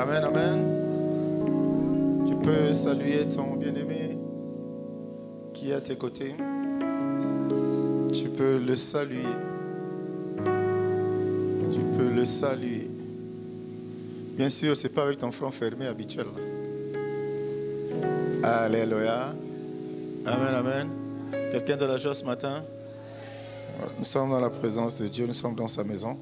Amen, amen. Tu peux saluer ton bien-aimé qui est à tes côtés. Tu peux le saluer. Tu peux le saluer. Bien sûr, ce n'est pas avec ton front fermé habituel. Alléluia. Amen, amen. Quelqu'un de la joie ce matin? Nous sommes dans la présence de Dieu, nous sommes dans sa maison.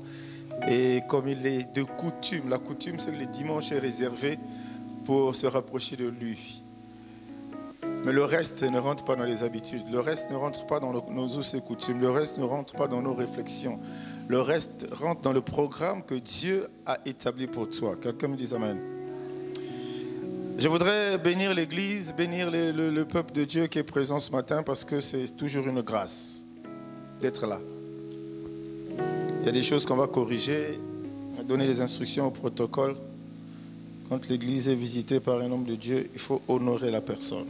Et comme il est de coutume, la coutume c'est que le dimanche est réservé pour se rapprocher de lui. Mais le reste ne rentre pas dans les habitudes, le reste ne rentre pas dans nos us et coutumes, le reste ne rentre pas dans nos réflexions. Le reste rentre dans le programme que Dieu a établi pour toi. Quelqu'un me dit amen. Je voudrais bénir l'église, bénir le peuple de Dieu qui est présent ce matin parce que c'est toujours une grâce d'être là. Il y a des choses qu'on va corriger, donner des instructions au protocole. Quand l'église est visitée par un homme de Dieu, il faut honorer la personne.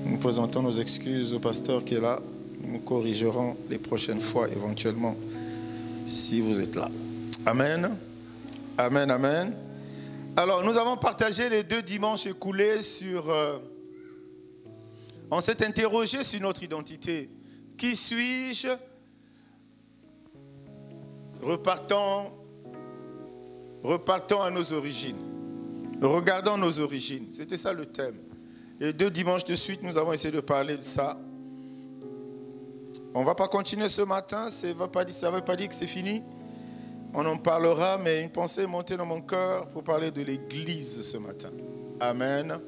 Nous présentons nos excuses au pasteur qui est là. Nous corrigerons les prochaines fois éventuellement si vous êtes là. Amen. Amen, amen. Alors, nous avons partagé les 2 dimanches écoulés sur... on s'est interrogé sur notre identité. Qui suis-je? Repartons à nos origines. Regardons nos origines. C'était ça le thème. Et 2 dimanches de suite, nous avons essayé de parler de ça. On ne va pas continuer ce matin. Ça ne veut pas dire que c'est fini. On en parlera, mais une pensée est montée dans mon cœur pour parler de l'église ce matin. Amen.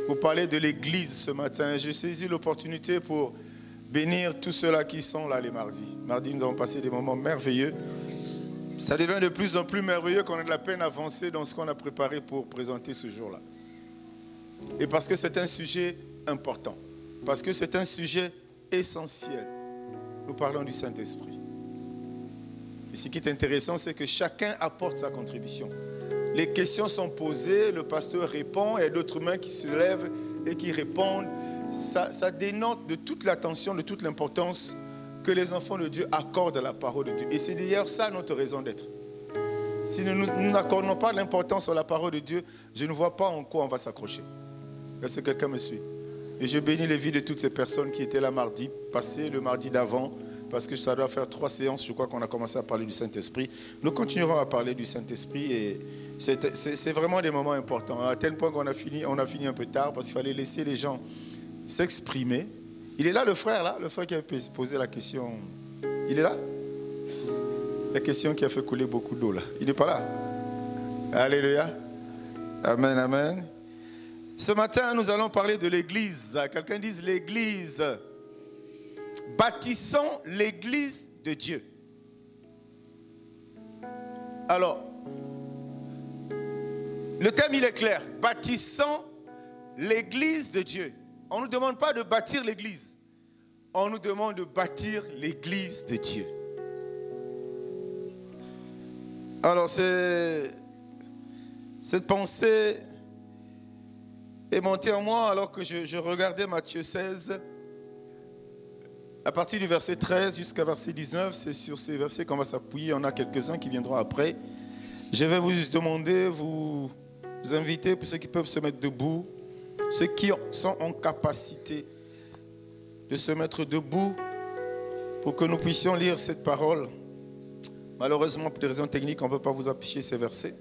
Pour parler de l'église ce matin. J'ai saisi l'opportunité pour bénir tous ceux-là qui sont là les mardis. Mardi, nous avons passé des moments merveilleux. Ça devient de plus en plus merveilleux quand on a de la peine à avancer dans ce qu'on a préparé pour présenter ce jour-là. Et parce que c'est un sujet important. Parce que c'est un sujet essentiel. Nous parlons du Saint-Esprit. Et ce qui est intéressant, c'est que chacun apporte sa contribution. Les questions sont posées, le pasteur répond, et d'autres mains qui se lèvent et qui répondent. Ça dénote de toute l'attention, de toute l'importance que les enfants de Dieu accordent à la parole de Dieu. Et c'est d'ailleurs ça notre raison d'être. Si nous n'accordons pas l'importance à la parole de Dieu, je ne vois pas en quoi on va s'accrocher. Est-ce que quelqu'un me suit? Et je bénis les vies de toutes ces personnes qui étaient là mardi passé, le mardi d'avant, parce que ça doit faire 3 séances, je crois qu'on a commencé à parler du Saint-Esprit. Nous continuerons à parler du Saint-Esprit et c'est vraiment des moments importants. À tel point qu'on a fini un peu tard parce qu'il fallait laisser les gens s'exprimer. Il est là le frère qui a posé la question. Il est là? La question qui a fait couler beaucoup d'eau là. Il n'est pas là? Alléluia. Amen, amen. Ce matin, nous allons parler de l'église. Quelqu'un dise l'église. Bâtissons l'église de Dieu. Alors, le thème il est clair. Bâtissons l'église de Dieu. On ne nous demande pas de bâtir l'église. On nous demande de bâtir l'église de Dieu. Alors, cette pensée est montée en moi alors que je regardais Matthieu 16. À partir du verset 13 jusqu'à verset 19, c'est sur ces versets qu'on va s'appuyer. Il y en a quelques-uns qui viendront après. Je vais vous demander, vous inviter, pour ceux qui peuvent se mettre debout, ceux qui sont en capacité de se mettre debout pour que nous puissions lire cette parole. Malheureusement, pour des raisons techniques, on ne peut pas vous afficher ces versets.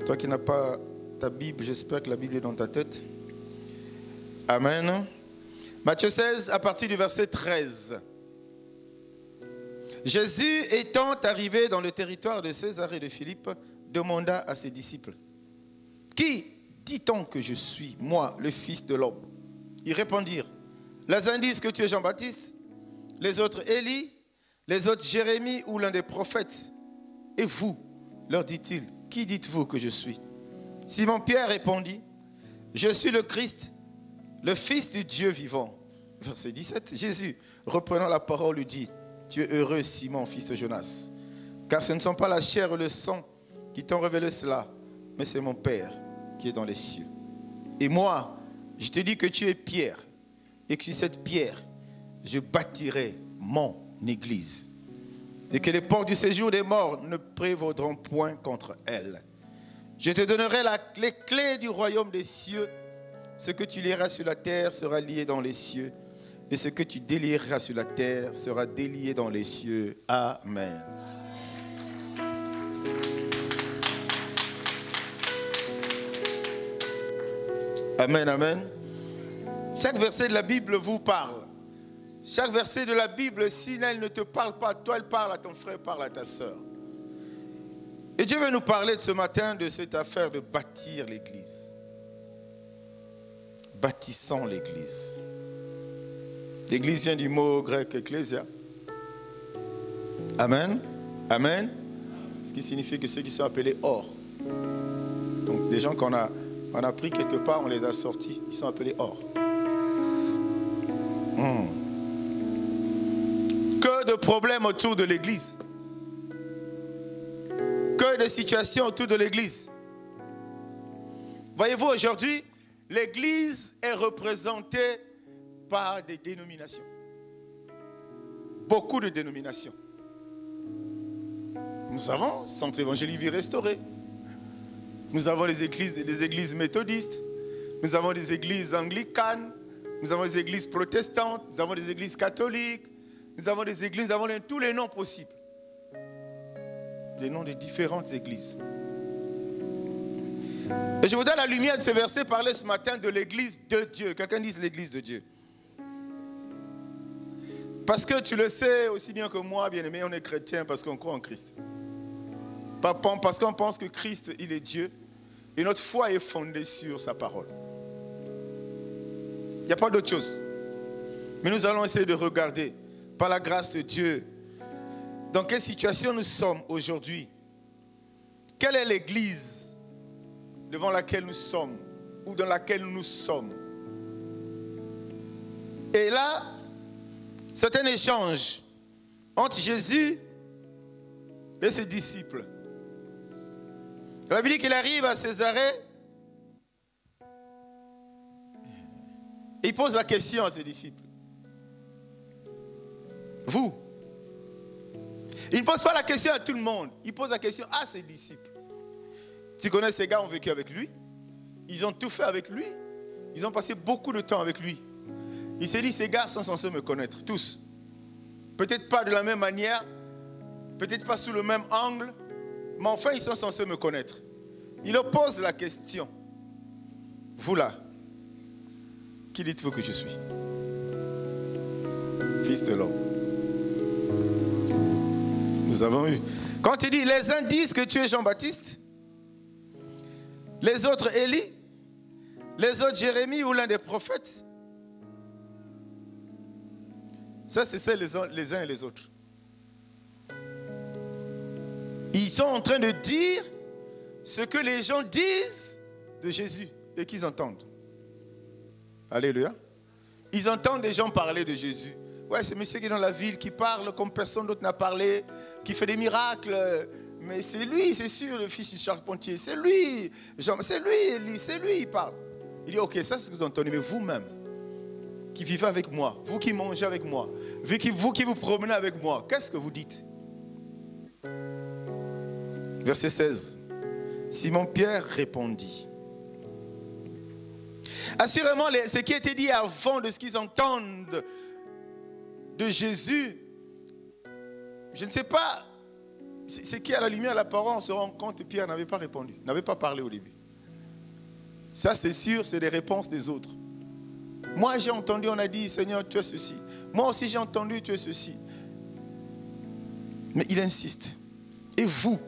Toi qui n'as pas ta Bible, j'espère que la Bible est dans ta tête. Amen. Matthieu 16, à partir du verset 13. Jésus, étant arrivé dans le territoire de Césarée de Philippe, demanda à ses disciples, « Qui dit-on que je suis, moi, le Fils de l'homme ?» Ils répondirent, « Les uns disent que tu es Jean-Baptiste, les autres Élie, les autres Jérémie ou l'un des prophètes. Et vous, leur dit-il, qui dites-vous que je suis ?» Simon-Pierre répondit, « Je suis le Christ, le Fils du Dieu vivant. » Verset 17, Jésus, reprenant la parole, lui dit, « Tu es heureux, Simon, fils de Jonas, car ce ne sont pas la chair et le sang qui t'ont révélé cela, mais c'est mon Père qui est dans les cieux. Et moi, je te dis que tu es Pierre, et que sur cette pierre, je bâtirai mon église, et que les portes du séjour des morts ne prévaudront point contre elle. Je te donnerai les clés du royaume des cieux. Ce que tu lieras sur la terre sera lié dans les cieux. Et ce que tu délieras sur la terre sera délié dans les cieux. Amen. Amen, amen. Chaque verset de la Bible vous parle. Chaque verset de la Bible, si elle ne te parle pas, toi, elle parle à ton frère, parle à ta soeur. Et Dieu veut nous parler de ce matin de cette affaire de bâtir l'église. Bâtissons l'église. L'église vient du mot grec ecclésia. Amen. Amen. Ce qui signifie que ceux qui sont appelés hors. Donc des gens qu'on a pris quelque part, on les a sortis. Ils sont appelés hors. Que de problèmes autour de l'église. Que de situations autour de l'église. Voyez-vous, aujourd'hui, l'église est représentée par des dénominations. Beaucoup de dénominations. Nous avons Centre Évangélique Vie Restaurée. Nous avons des églises méthodistes. Nous avons des églises anglicanes. Nous avons des églises protestantes. Nous avons des églises catholiques. Nous avons des églises, nous avons tous les noms possibles. Des noms de différentes églises. Et je voudrais à la lumière de ce verset parler ce matin de l'église de Dieu. Quelqu'un dise l'église de Dieu. Parce que tu le sais aussi bien que moi, bien-aimé, on est chrétien parce qu'on croit en Christ. Pas parce qu'on pense que Christ, il est Dieu. Et notre foi est fondée sur sa parole. Il n'y a pas d'autre chose. Mais nous allons essayer de regarder, par la grâce de Dieu, dans quelle situation nous sommes aujourd'hui. Quelle est l'église devant laquelle nous sommes ou dans laquelle nous sommes. Et là, c'est un échange entre Jésus et ses disciples. La Bible dit qu'il arrive à Césarée et il pose la question à ses disciples. Vous. Il ne pose pas la question à tout le monde. Il pose la question à ses disciples. Tu connais, ces gars ont vécu avec lui. Ils ont tout fait avec lui. Ils ont passé beaucoup de temps avec lui. Il s'est dit, ces gars sont censés me connaître, tous. Peut-être pas de la même manière, peut-être pas sous le même angle, mais enfin, ils sont censés me connaître. Il leur pose la question. Vous là, qui dites-vous que je suis? Fils de l'homme. Nous avons eu. Quand il dit, les uns disent que tu es Jean-Baptiste, les autres Élie, les autres Jérémie ou l'un des prophètes. Ça, c'est les uns et les autres. Ils sont en train de dire ce que les gens disent de Jésus et qu'ils entendent. Alléluia. Ils entendent des gens parler de Jésus. Ouais, c'est monsieur qui est dans la ville, qui parle comme personne d'autre n'a parlé, qui fait des miracles. Mais c'est lui, c'est sûr, le fils du charpentier. C'est lui, c'est lui, Élie, c'est lui, il parle. Il dit, ok, ça c'est ce que vous entendez, mais vous-même, qui vivez avec moi, vous qui mangez avec moi, vous qui vous promenez avec moi, qu'est-ce que vous dites? Verset 16. Simon-Pierre répondit. Assurément, ce qui a été dit avant de ce qu'ils entendent de Jésus, je ne sais pas, c'est qui à la lumière de la parole, on se rend compte que Pierre n'avait pas répondu, n'avait pas parlé au début. Ça c'est sûr, c'est des réponses des autres. Moi j'ai entendu, on a dit, Seigneur, tu es ceci. Moi aussi j'ai entendu, tu es ceci. Mais il insiste. Et vous,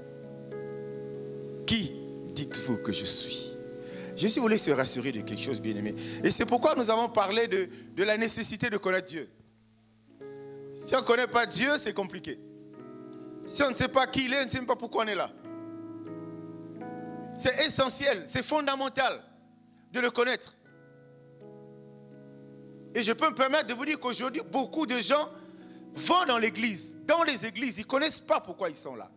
qui dites-vous que je suis? Jésus voulait se rassurer de quelque chose, bien-aimé. Et c'est pourquoi nous avons parlé de la nécessité de connaître Dieu. Si on ne connaît pas Dieu, c'est compliqué. Si on ne sait pas qui il est, on ne sait même pas pourquoi on est là. C'est essentiel, c'est fondamental de le connaître. Et je peux me permettre de vous dire qu'aujourd'hui, beaucoup de gens vont dans l'église. Dans les églises, ils ne connaissent pas pourquoi ils sont là.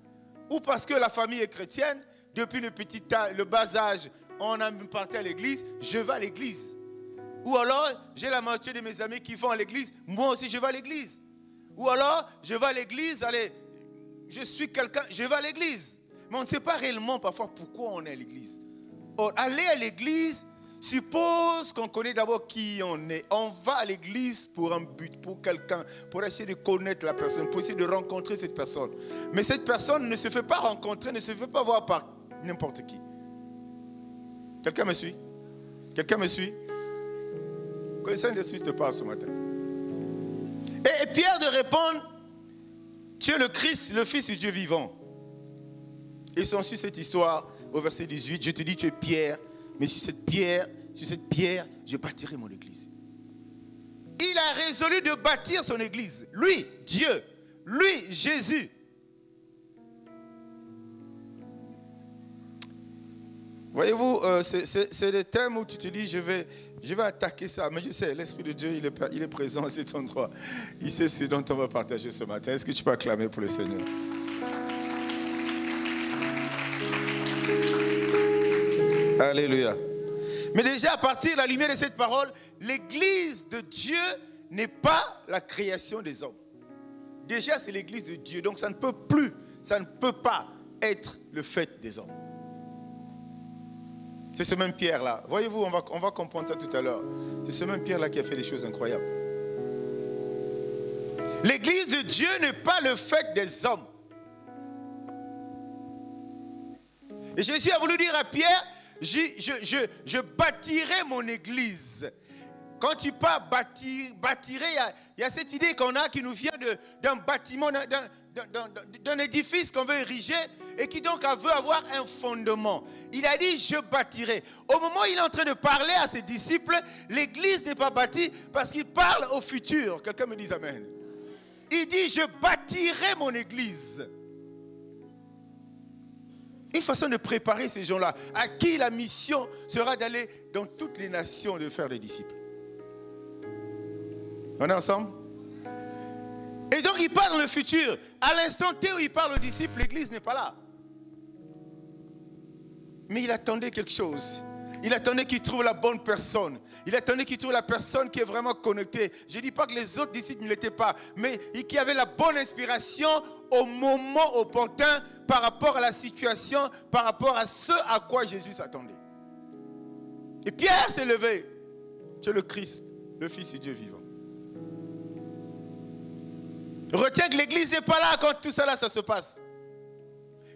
Ou parce que la famille est chrétienne, depuis le bas âge, on a parti à l'église, je vais à l'église. Ou alors, j'ai la moitié de mes amis qui vont à l'église, moi aussi je vais à l'église. Ou alors, je vais à l'église, allez, je suis quelqu'un, je vais à l'église. Mais on ne sait pas réellement parfois pourquoi on est à l'église. Or, aller à l'église suppose qu'on connaît d'abord qui on est. On va à l'église pour un but, pour quelqu'un, pour essayer de connaître la personne, pour essayer de rencontrer cette personne. Mais cette personne ne se fait pas rencontrer, ne se fait pas voir par n'importe qui. Quelqu'un me suit? Quelqu'un me suit? Que le Saint-Esprit te parle ce matin. Et Pierre de répondre, tu es le Christ, le Fils du Dieu vivant. Et s'ensuit cette histoire au verset 18. Je te dis, tu es Pierre, mais sur cette pierre, je bâtirai mon église. Il a résolu de bâtir son église. Lui, Dieu. Lui, Jésus. Voyez-vous, c'est des thèmes où tu te dis, je vais attaquer ça. Mais je sais, l'Esprit de Dieu, il est présent à cet endroit. Il sait ce dont on va partager ce matin. Est-ce que tu peux acclamer pour le Seigneur? Alléluia. Mais déjà, à partir de la lumière de cette parole, l'église de Dieu n'est pas la création des hommes. Déjà, c'est l'église de Dieu. Donc, ça ne peut pas être le fait des hommes. C'est ce même Pierre-là. Voyez-vous, on va comprendre ça tout à l'heure. C'est ce même Pierre-là qui a fait des choses incroyables. L'église de Dieu n'est pas le fait des hommes. Et Jésus a voulu dire à Pierre, je bâtirai mon église. Quand tu parles bâtirer, il y a cette idée qu'on a qui nous vient d'un bâtiment, d'un édifice qu'on veut ériger et qui donc veut avoir un fondement. Il a dit, je bâtirai. Au moment où il est en train de parler à ses disciples, l'église n'est pas bâtie parce qu'il parle au futur. Quelqu'un me dit amen. Il dit, je bâtirai mon église. Une façon de préparer ces gens-là, à qui la mission sera d'aller dans toutes les nations de faire des disciples. On est ensemble? Et donc il parle dans le futur. À l'instant T où il parle aux disciples, l'église n'est pas là. Mais il attendait quelque chose. Il attendait qu'il trouve la bonne personne. Il attendait qu'il trouve la personne qui est vraiment connectée. Je ne dis pas que les autres disciples ne l'étaient pas, mais qui avait la bonne inspiration au moment opportun par rapport à la situation, par rapport à ce à quoi Jésus s'attendait. Et Pierre s'est levé. Tu es le Christ, le Fils du Dieu vivant. Retiens que l'église n'est pas là quand tout ça là, ça se passe.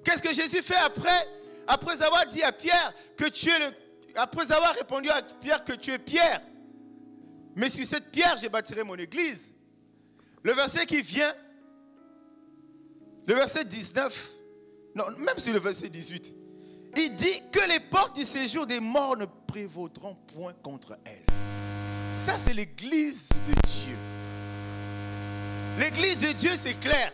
Qu'est-ce que Jésus fait après? Après avoir dit à Pierre que tu es après avoir répondu à Pierre que tu es Pierre. Mais sur cette pierre, je bâtirai mon église. Le verset qui vient, le verset 19, non, même sur le verset 18, il dit que les portes du séjour des morts ne prévaudront point contre elle. Ça, c'est l'église de Dieu. L'église de Dieu, c'est clair.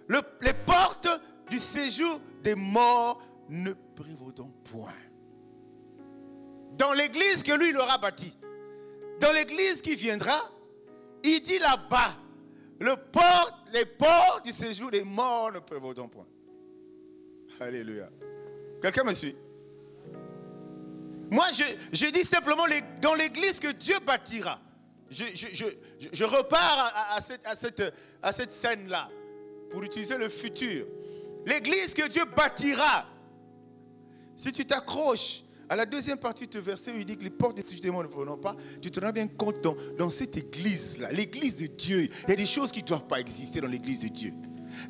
Les portes du séjour des morts ne prévaudront point. Dans l'église que lui, il aura bâtie, dans l'église qui viendra, il dit là-bas, les portes du séjour des morts ne prévaudront point. Alléluia. Quelqu'un me suit? Moi, je dis simplement dans l'église que Dieu bâtira. Je repars à cette scène-là pour utiliser le futur. L'église que Dieu bâtira. Si tu t'accroches à la deuxième partie de ce verset où il dit que les portes des séjours des morts ne prévaudront pas, tu te rends bien compte dans cette église-là, l'église de Dieu, il y a des choses qui ne doivent pas exister dans l'église de Dieu.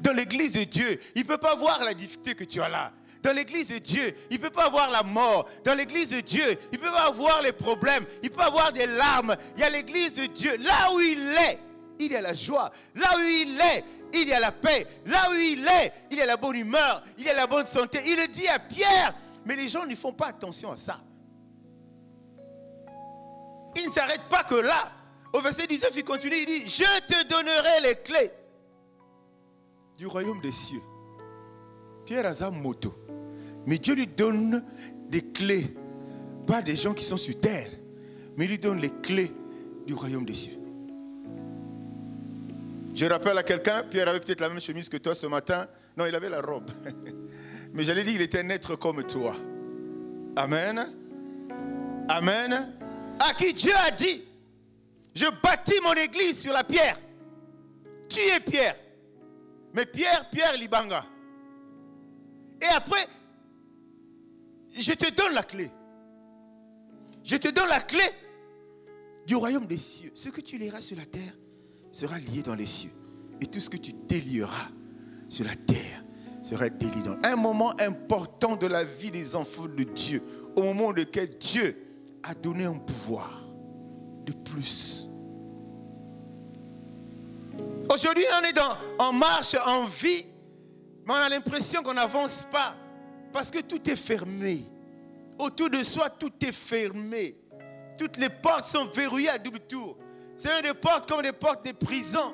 Dans l'église de Dieu, il ne peut pas voir la difficulté que tu as là. Dans l'église de Dieu, il ne peut pas avoir la mort. Dans l'église de Dieu, il ne peut pas avoir les problèmes. Il peut avoir des larmes. Il y a l'église de Dieu. Là où il est, il y a la joie. Là où il est, il y a la paix. Là où il est, il y a la bonne humeur. Il y a la bonne santé. Il le dit à Pierre. Mais les gens ne font pas attention à ça. Il ne s'arrête pas que là. Au verset 19, il continue. Il dit, je te donnerai les clés du royaume des cieux. Pierre a sa moto. Mais Dieu lui donne des clés. Pas des gens qui sont sur terre. Mais il lui donne les clés du royaume des cieux. Je rappelle à quelqu'un, Pierre avait peut-être la même chemise que toi ce matin. Non, il avait la robe. Mais j'allais dire, il était un être comme toi. Amen. Amen. À qui Dieu a dit, je bâtis mon église sur la pierre. Tu es Pierre. Mais Pierre Libanga. Et après, je te donne la clé. Je te donne la clé du royaume des cieux. Ce que tu lieras sur la terre sera lié dans les cieux. Et tout ce que tu délieras sur la terre sera délié dans un moment important de la vie des enfants de Dieu. Au moment auquel Dieu a donné un pouvoir de plus. Aujourd'hui, on est en marche, en vie, mais on a l'impression qu'on n'avance pas parce que tout est fermé. Autour de soi, tout est fermé. Toutes les portes sont verrouillées à double tour. C'est des portes comme des portes des prisons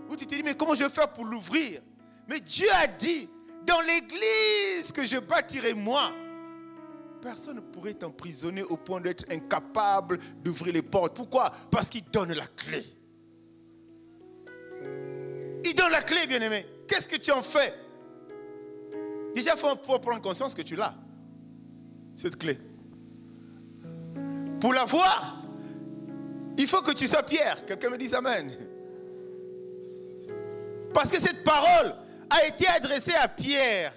où tu te dis, mais comment je vais faire pour l'ouvrir? Mais Dieu a dit, dans l'église que je bâtirai moi, personne ne pourrait t'emprisonner au point d'être incapable d'ouvrir les portes. Pourquoi? Parce qu'il donne la clé. Il donne la clé, bien-aimé. Qu'est-ce que tu en fais? Déjà, il faut prendre conscience que tu l'as, cette clé. Pour l'avoir, il faut que tu sois Pierre. Quelqu'un me dise Amen. Parce que cette parole a été adressée à Pierre.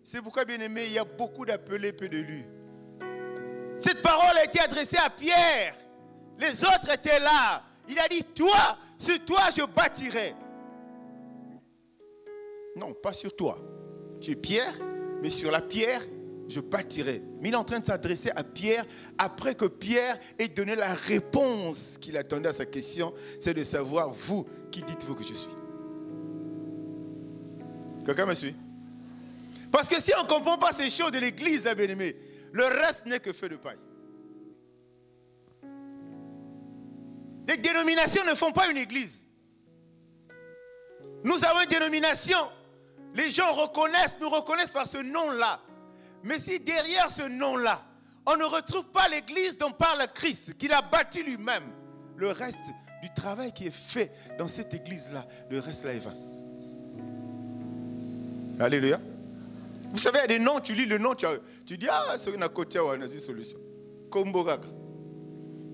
C'est pourquoi, bien-aimé, il y a beaucoup d'appelés, peu d'élus. Cette parole a été adressée à Pierre. Les autres étaient là. Il a dit, toi, sur toi, je bâtirai. Non, pas sur toi. Tu es Pierre, mais sur la pierre, je bâtirai. Mais il est en train de s'adresser à Pierre après que Pierre ait donné la réponse qu'il attendait à sa question. C'est de savoir, vous, qui dites-vous que je suis? Quelqu'un me suit? Parce que si on ne comprend pas ces choses de l'église, bien-aimé, le reste n'est que feu de paille. Les dénominations ne font pas une église. Nous avons une dénomination. Les gens nous reconnaissent par ce nom-là. Mais si derrière ce nom-là, on ne retrouve pas l'église dont parle Christ, qu'il a bâti lui-même, le reste du travail qui est fait dans cette église-là, le reste là est vain. Alléluia. Vous savez, il y a des noms, tu lis le nom, tu dis, ah, c'est une côté, on a une solution. Komboraga.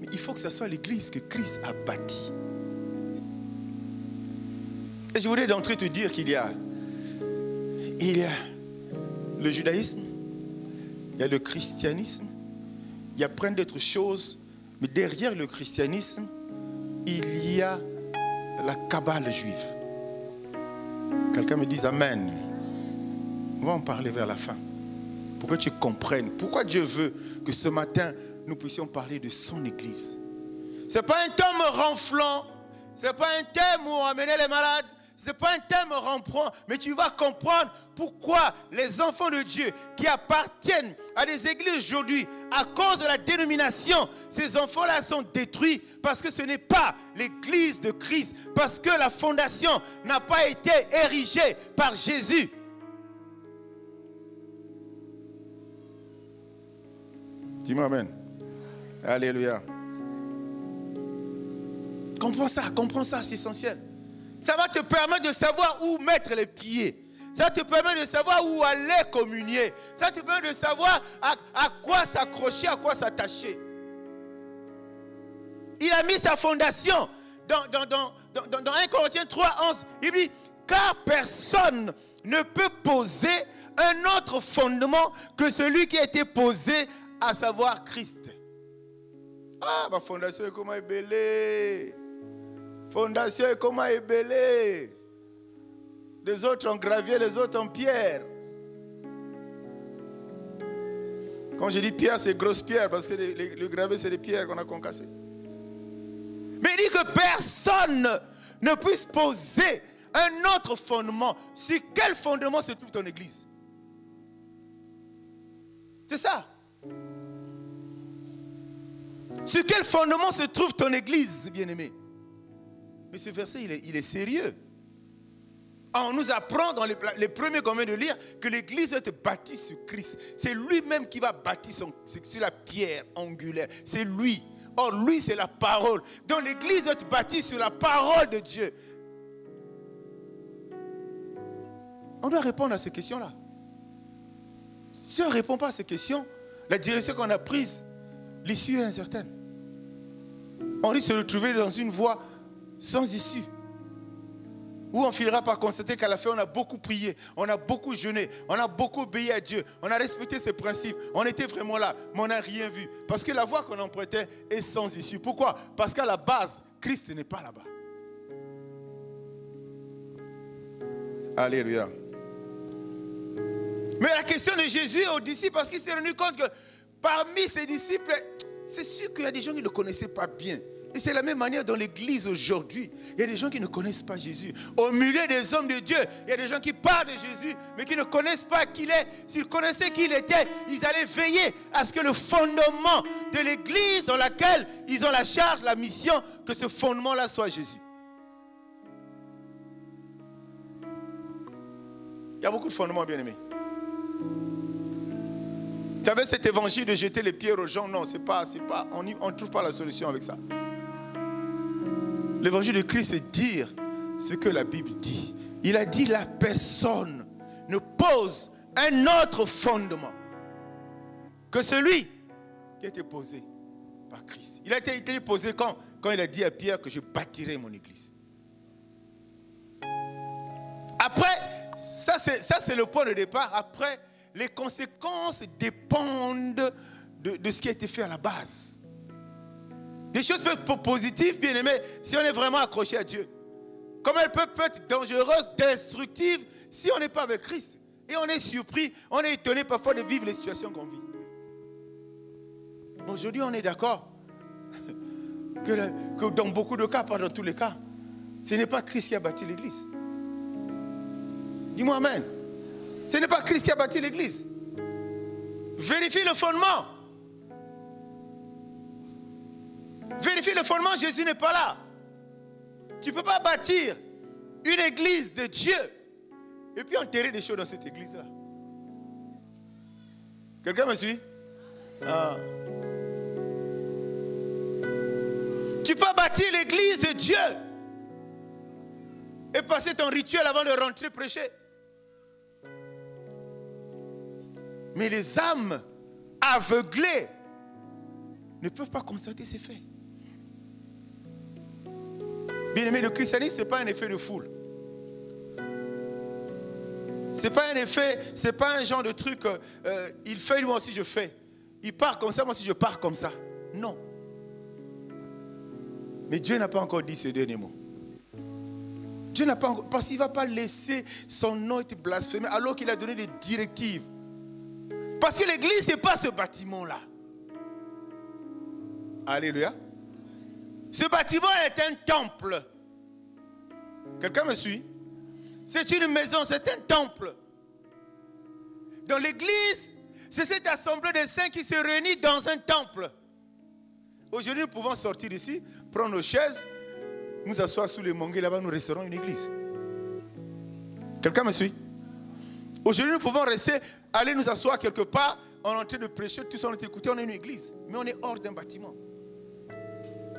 Mais il faut que ce soit l'église que Christ a bâtie. Et je voudrais d'entrée te dire qu'il y a le judaïsme, il y a le christianisme, il y a plein d'autres choses, mais derrière le christianisme, il y a la Kabbale juive. Quelqu'un me dise Amen. On va en parler vers la fin. Pour que tu comprennes pourquoi Dieu veut que ce matin, nous puissions parler de son église. Ce n'est pas un thème renflant, ce n'est pas un thème où on amenait les malades, ce n'est pas un thème renflant, mais tu vas comprendre pourquoi les enfants de Dieu qui appartiennent à des églises aujourd'hui, à cause de la dénomination, ces enfants-là sont détruits parce que ce n'est pas l'église de Christ, parce que la fondation n'a pas été érigée par Jésus. Dis-moi Amen. Alléluia. Comprends ça, c'est essentiel. Ça va te permettre de savoir où mettre les pieds. Ça te permet de savoir où aller communier. Ça te permet de savoir à quoi s'accrocher, à quoi s'attacher. Il a mis sa fondation dans 1 Corinthiens 3, 11. Il dit, car personne ne peut poser un autre fondement que celui qui a été posé, à savoir Christ. Ah, ma fondation est comment est belle. Fondation est comment est belle. Les autres en gravier, les autres en pierre. Quand je dis pierre, c'est grosse pierre, parce que le gravier, c'est des pierres qu'on a concassées. Mais il dit que personne ne puisse poser un autre fondement. Sur quel fondement se trouve ton église? C'est ça. Sur quel fondement se trouve ton église, bien-aimé? Mais ce verset, il est sérieux. On nous apprend dans les premiers qu'on vient de lire que l'église doit être bâtie sur Christ. C'est lui-même qui va bâtir sur la pierre angulaire. C'est lui. Or, lui, c'est la parole. Donc, l'église doit être bâtie sur la parole de Dieu. On doit répondre à ces questions-là. Si on ne répond pas à ces questions, la direction qu'on a prise, l'issue est incertaine. On risque de se retrouver dans une voie sans issue. où on finira par constater qu'à la fin, on a beaucoup prié, on a beaucoup jeûné, on a beaucoup obéi à Dieu, on a respecté ses principes, on était vraiment là, mais on n'a rien vu. Parce que la voie qu'on empruntait est sans issue. Pourquoi? Parce qu'à la base, Christ n'est pas là-bas. Alléluia. Mais la question de Jésus aux disciples, parce qu'il s'est rendu compte que parmi ses disciples, c'est sûr qu'il y a des gens qui ne le connaissaient pas bien. Et c'est la même manière dans l'église aujourd'hui. Il y a des gens qui ne connaissent pas Jésus. Au milieu des hommes de Dieu, il y a des gens qui parlent de Jésus, mais qui ne connaissent pas qui il est. S'ils connaissaient qui il était, ils allaient veiller à ce que le fondement de l'église dans laquelle ils ont la charge, la mission, que ce fondement-là soit Jésus. Il y a beaucoup de fondements, bien-aimés. Tu avais cet évangile de jeter les pierres aux gens? Non, on ne trouve pas la solution avec ça. L'évangile de Christ, c'est dire ce que la Bible dit. Il a dit la personne ne pose un autre fondement que celui qui a été posé par Christ. Il a été posé quand il a dit à Pierre que je bâtirai mon église. Après, ça c'est le point de départ. Après, les conséquences dépendent de ce qui a été fait à la base. Des choses peuvent être positives, bien aimés, si on est vraiment accroché à Dieu. Comme elles peuvent être dangereuses, destructives, si on n'est pas avec Christ. Et on est surpris, on est étonné parfois de vivre les situations qu'on vit. Aujourd'hui, on est d'accord que dans beaucoup de cas, pas dans tous les cas, ce n'est pas Christ qui a bâti l'église. Dis-moi amen. Ce n'est pas Christ qui a bâti l'église. Vérifie le fondement. Vérifie le fondement, Jésus n'est pas là. Tu ne peux pas bâtir une église de Dieu et puis enterrer des choses dans cette église-là. Quelqu'un me suit? Ah. Tu peux bâtir l'église de Dieu et passer ton rituel avant de rentrer prêcher. Mais les âmes aveuglées ne peuvent pas constater ces faits. Bien aimé, le christianisme, ce n'est pas un effet de foule. Ce n'est pas un effet, ce n'est pas un genre de truc, il fait, moi aussi je fais. Il part comme ça, moi aussi je pars comme ça. Non. Mais Dieu n'a pas encore dit ce dernier mot. Dieu n'a pas encore, parce qu'il ne va pas laisser son nom être blasphémé alors qu'il a donné des directives. Parce que l'église, ce n'est pas ce bâtiment-là. Alléluia. Ce bâtiment est un temple. Quelqu'un me suit? C'est une maison, c'est un temple. Dans l'église, c'est cette assemblée de saints qui se réunit dans un temple. Aujourd'hui, nous pouvons sortir d'ici, prendre nos chaises, nous asseoir sous les manguiers là-bas, nous resterons une église. Quelqu'un me suit? Aujourd'hui, nous pouvons rester, aller nous asseoir quelque part, on est en train de prêcher, tous on est écoutés, on est une église. Mais on est hors d'un bâtiment.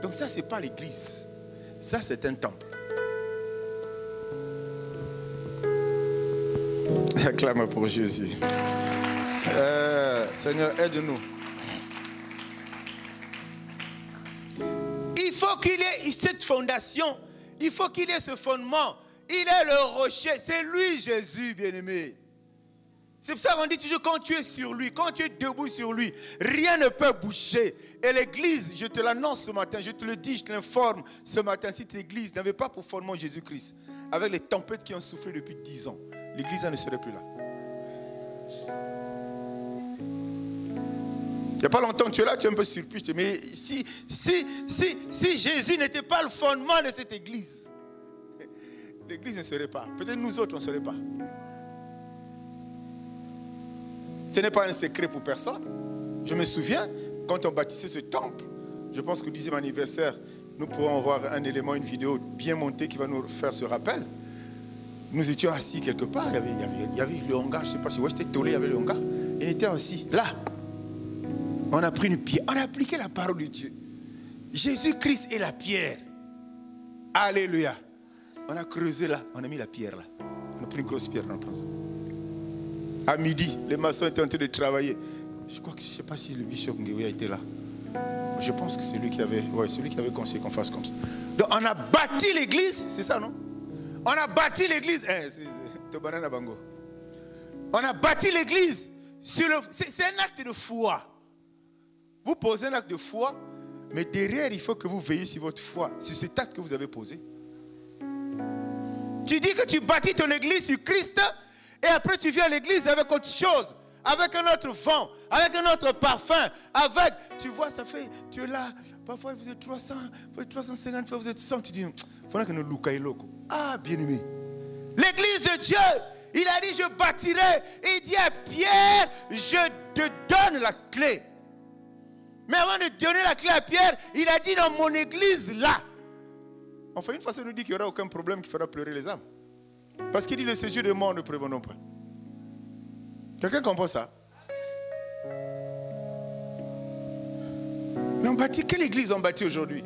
Donc ça, ce n'est pas l'église. Ça, c'est un temple. Acclame pour Jésus. Seigneur, aide-nous. Il faut qu'il y ait cette fondation. Il faut qu'il y ait ce fondement. Il est le rocher. C'est lui, Jésus, bien-aimé. C'est pour ça qu'on dit toujours, quand tu es sur lui, quand tu es debout sur lui, rien ne peut bouger. Et l'église, je te l'annonce ce matin, je te le dis, je te l'informe ce matin, si cette église n'avait pas pour fondement Jésus-Christ, avec les tempêtes qui ont soufflé depuis 10 ans, l'église ne serait plus là. Il n'y a pas longtemps que tu es là, tu es un peu surpris. Mais si Jésus n'était pas le fondement de cette église, l'église ne serait pas. Peut-être nous autres, on ne serait pas. Ce n'est pas un secret pour personne. Je me souviens, quand on bâtissait ce temple, je pense qu'au 10e anniversaire, nous pourrons avoir un élément, une vidéo bien montée qui va nous faire ce rappel. Nous étions assis quelque part, il y avait le hangar, je ne sais pas si j'étais tollé, il y avait le hangar. Il était assis, là. On a pris une pierre, on a appliqué la parole de Dieu. Jésus-Christ est la pierre. Alléluia. On a creusé là, on a mis la pierre là. On a pris une grosse pierre, on pense. À midi, les maçons étaient en train de travailler. Je crois que, je ne sais pas si le bishop Nguéoué a été là. Je pense que c'est lui qui avait conseillé qu'on fasse comme ça. Donc on a bâti l'église, c'est ça non? On a bâti l'église. On a bâti l'église. C'est un acte de foi. Vous posez un acte de foi, mais derrière, il faut que vous veillez sur votre foi, sur cet acte que vous avez posé. Tu dis que tu bâtis ton église sur Christ, et après tu viens à l'église avec autre chose, avec un autre vent, avec un autre parfum, avec, tu vois, ça fait, tu es là, parfois vous êtes 300, vous êtes 350, parfois vous êtes 100, tu dis, il faudra que nous loucaillons. Ah, bien-aimé. L'église de Dieu, il a dit, je bâtirai. Et il dit à Pierre, je te donne la clé. Mais avant de donner la clé à Pierre, il a dit, dans mon église, là. Enfin, une fois, ça nous dit qu'il n'y aura aucun problème qui fera pleurer les âmes. Parce qu'il dit, le séjour de mort ne prévenons pas. Quelqu'un comprend ça? Mais on bâtit, quelle église on bâtit aujourd'hui?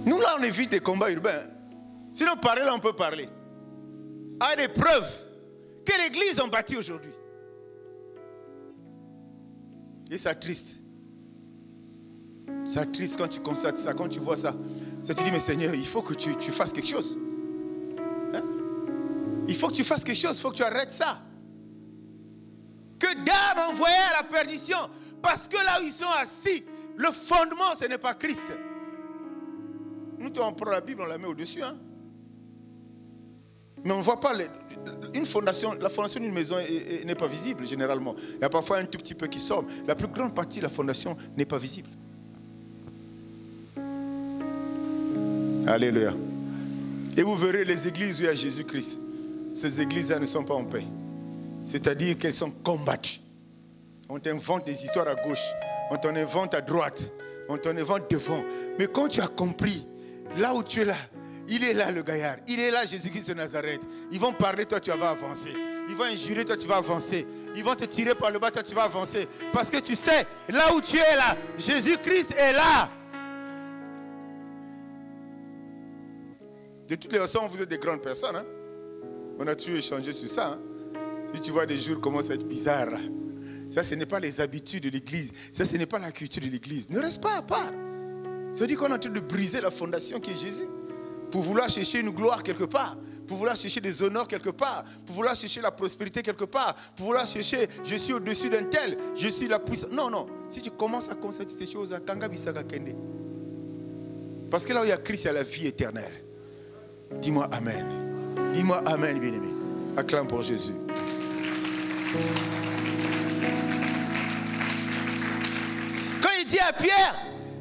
Nous, là, on évite des combats urbains. Sinon, parler, là, on peut parler. À des preuves. Quelle église on bâtit aujourd'hui? Et ça triste. Ça triste quand tu constates ça, quand tu vois ça. Ça te dit, mais Seigneur, il faut que tu fasses quelque chose. Hein? Il faut que tu fasses quelque chose, il faut que tu arrêtes ça. Que d'âmes envoyées à la perdition. Parce que là où ils sont assis, le fondement, ce n'est pas Christ. Nous, on prend la Bible, on la met au-dessus. Hein? Mais on ne voit pas une fondation. La fondation d'une maison n'est pas visible généralement. Il y a parfois un tout petit peu qui sort. La plus grande partie de la fondation n'est pas visible. Alléluia. Et vous verrez les églises où il y a Jésus-Christ. Ces églises-là ne sont pas en paix. C'est-à-dire qu'elles sont combattues. On t'invente des histoires à gauche. On t'en invente à droite. On t'en invente devant. Mais quand tu as compris, là où tu es là, il est là le gaillard. Il est là Jésus-Christ de Nazareth. Ils vont parler, toi tu vas avancer. Ils vont injurer, toi tu vas avancer. Ils vont te tirer par le bas, toi tu vas avancer. Parce que tu sais, là où tu es là, Jésus-Christ est là. De toutes les façons, vous êtes des grandes personnes. Hein? On a toujours échangé sur ça. Hein? Si tu vois des jours commencent à être bizarres. Là. Ça, ce n'est pas les habitudes de l'église. Ça, ce n'est pas la culture de l'église. Ne reste pas à part. Ça veut dire qu'on est en train de briser la fondation qui est Jésus. Pour vouloir chercher une gloire quelque part. Pour vouloir chercher des honneurs quelque part. Pour vouloir chercher la prospérité quelque part. Pour vouloir chercher, je suis au-dessus d'un tel. Je suis la puissance. Non, non. Si tu commences à constater ces choses, à Kanga Bisaka Kende. Parce que là où il y a Christ, il y a la vie éternelle. Dis-moi Amen. Dis-moi Amen, bien-aimé. Acclame pour Jésus. Quand il dit à Pierre,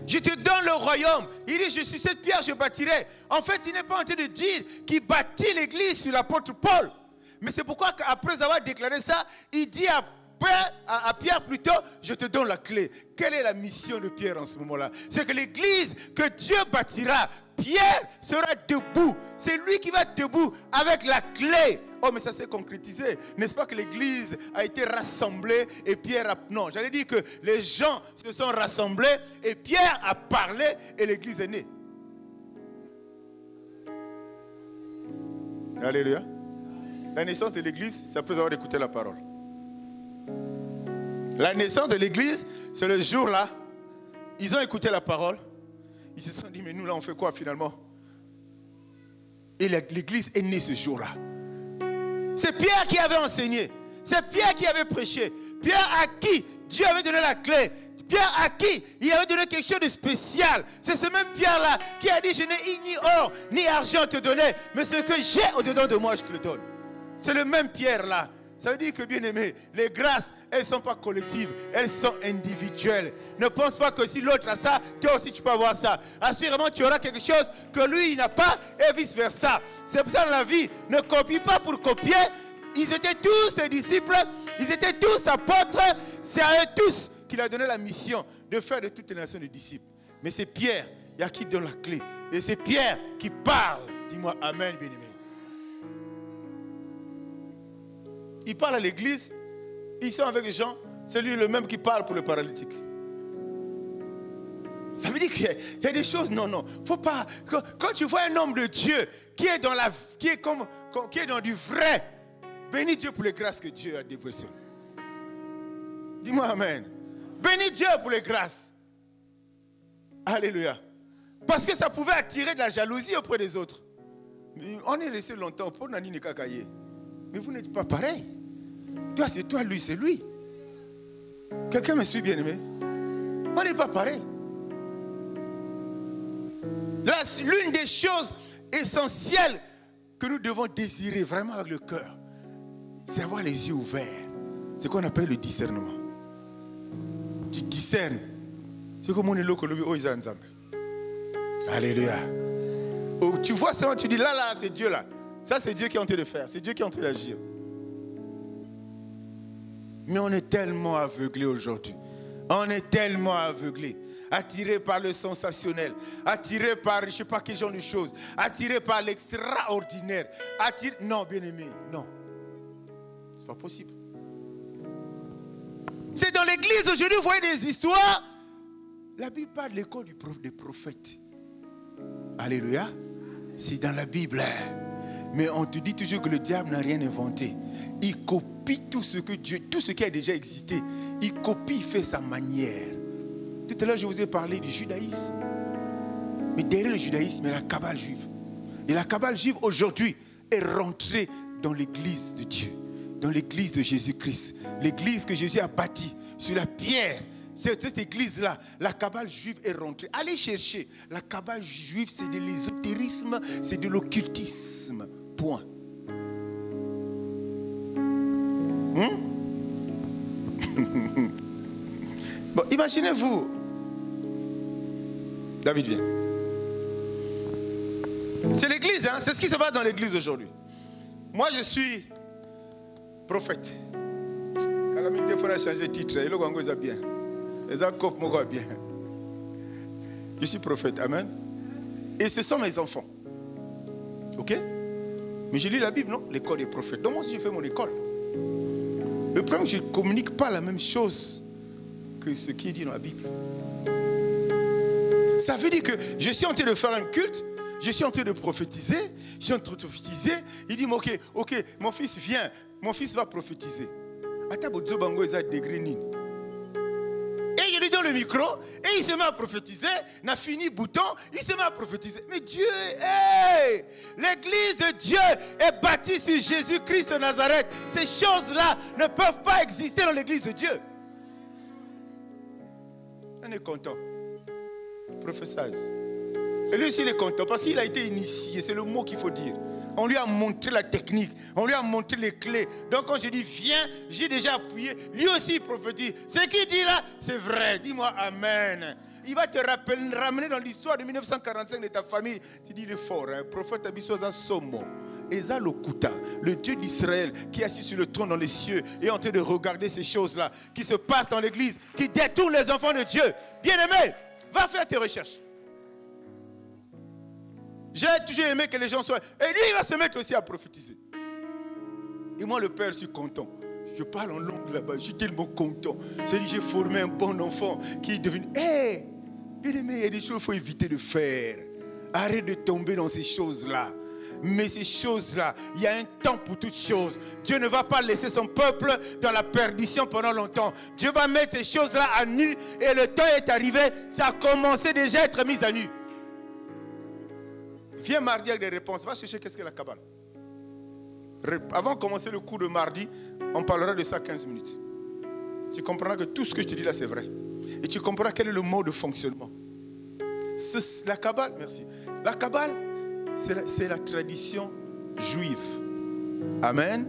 je te donne le royaume. Il dit, je suis cette pierre, je bâtirai. En fait, il n'est pas en train de dire qu'il bâtit l'église sur l'apôtre Paul. Mais c'est pourquoi, après avoir déclaré ça, il dit à Pierre plutôt, je te donne la clé. Quelle est la mission de Pierre en ce moment-là? C'est que l'église que Dieu bâtira, Pierre sera debout. C'est lui qui va être debout avec la clé. Oh, mais ça s'est concrétisé. N'est-ce pas que l'église a été rassemblée et Pierre a... Non, j'allais dire que les gens se sont rassemblés et Pierre a parlé et l'église est née. Alléluia. La naissance de l'église, c'est après avoir écouté la parole. La naissance de l'église, c'est le jour-là. Ils ont écouté la parole. Ils se sont dit, mais nous là, on fait quoi finalement? Et l'église est née ce jour-là. C'est Pierre qui avait enseigné. C'est Pierre qui avait prêché. Pierre à qui Dieu avait donné la clé. Pierre à qui il avait donné quelque chose de spécial. C'est ce même Pierre-là qui a dit, je n'ai ni or ni argent à te donner, mais ce que j'ai au-dedans de moi, je te le donne. C'est le même Pierre-là. Ça veut dire que, bien aimé, les grâces, elles ne sont pas collectives, elles sont individuelles. Ne pense pas que si l'autre a ça, toi aussi tu peux avoir ça. Assurément, tu auras quelque chose que lui, il n'a pas, et vice-versa. C'est pour ça dans la vie, ne copie pas pour copier. Ils étaient tous ses disciples, ils étaient tous apôtres. C'est à eux tous qu'il a donné la mission de faire de toutes les nations des disciples. Mais c'est Pierre, il y a qui donne la clé. Et c'est Pierre qui parle. Dis-moi Amen, bien-aimé. Il parle à l'église, ils sont avec les gens, c'est lui le même qui parle pour le paralytique. Ça veut dire qu'il y a des choses, non, faut pas. Quand tu vois un homme de Dieu qui est dans du vrai, bénis Dieu pour les grâces que Dieu a déversées. Dis-moi Amen. Bénis Dieu pour les grâces. Alléluia. Parce que ça pouvait attirer de la jalousie auprès des autres. Mais on est resté longtemps pour Nani Nekakaye. Mais vous n'êtes pas pareil. Toi, c'est toi, lui, c'est lui. Quelqu'un me suit, bien-aimé? On n'est pas pareil. L'une des choses essentielles que nous devons désirer vraiment avec le cœur, c'est avoir les yeux ouverts. C'est ce qu'on appelle le discernement. Tu discernes. C'est comme on est loco, alléluia. Oh, tu vois ça, tu dis là, c'est Dieu là. Ça, c'est Dieu qui est en train de faire. C'est Dieu qui est en train d'agir. Mais on est tellement aveuglés aujourd'hui. On est tellement aveuglés. Attirés par le sensationnel. Attirés par je ne sais pas quel genre de choses. Attirés par l'extraordinaire. Non, bien-aimé, non. C'est pas possible. C'est dans l'église aujourd'hui, vous voyez des histoires. La Bible parle de l'école des prophètes. Alléluia. C'est dans la Bible. Mais on te dit toujours que le diable n'a rien inventé. Il copie tout ce que Dieu, tout ce qui a déjà existé. Il copie, il fait sa manière. Tout à l'heure, je vous ai parlé du judaïsme. Mais derrière le judaïsme, il y a la Kabbale juive. Et la Kabbale juive, aujourd'hui, est rentrée dans l'église de Dieu. Dans l'église de Jésus-Christ. L'église que Jésus a bâtie sur la pierre. Cette église-là, la Kabbale juive est rentrée. Allez chercher. La Kabbale juive, c'est de l'ésotérisme, c'est de l'occultisme. Point. Bon, imaginez-vous. David vient. C'est l'église, hein? C'est ce qui se passe dans l'église aujourd'hui. Moi, je suis prophète. Calamité, il faudra changer de titre. Il est bien. Bien. Je suis prophète, amen. Et ce sont mes enfants. Ok? Mais je lis la Bible, non? L'école des prophètes. Donc moi aussi, je fais mon école. Le problème, je ne communique pas la même chose que ce qui est dit dans la Bible. Ça veut dire que je suis en train de faire un culte, je suis en train de prophétiser, je suis en train de prophétiser. Il dit, ok, mon fils vient, mon fils va prophétiser. Et je lui donne le micro, et il se met à prophétiser, n'a fini bouton, il se met à prophétiser. Mais Dieu, hey, l'église de Dieu est bâtie sur Jésus-Christ de Nazareth. Ces choses-là ne peuvent pas exister dans l'église de Dieu. On est content. Professeur. Et lui aussi il est content parce qu'il a été initié, c'est le mot qu'il faut dire. On lui a montré la technique, on lui a montré les clés. Donc quand je dis viens, j'ai déjà appuyé. Lui aussi il prophétise. Ce qu'il dit là, c'est vrai. Dis-moi amen. Il va te ramener dans l'histoire de 1945 de ta famille. Tu dis il est fort, hein? Prophète Abisoza Somo. Eza Lokuta, le Dieu d'Israël qui est assis sur le trône dans les cieux et est en train de regarder ces choses-là qui se passent dans l'église, qui détournent les enfants de Dieu. Bien-aimé, va faire tes recherches. J'ai toujours aimé que les gens soient... Et lui, il va se mettre aussi à prophétiser. Et moi, le père, je suis content. Je parle en langue là-bas, je suis tellement content. C'est-à-dire j'ai formé un bon enfant qui est devenu... Hé, bien-aimé, il y a des choses qu'il faut éviter de faire. Arrête de tomber dans ces choses-là. Mais ces choses-là, il y a un temps pour toutes choses. Dieu ne va pas laisser son peuple dans la perdition pendant longtemps. Dieu va mettre ces choses-là à nu et le temps est arrivé. Ça a commencé déjà à être mis à nu. Viens mardi avec des réponses. Va chercher qu'est-ce que la Kabbale. Avant de commencer le cours de mardi, on parlera de ça 15 minutes. Tu comprendras que tout ce que je te dis là, c'est vrai. Et tu comprendras quel est le mode de fonctionnement. La Kabbale, merci. La Kabbale, c'est la tradition juive. Amen.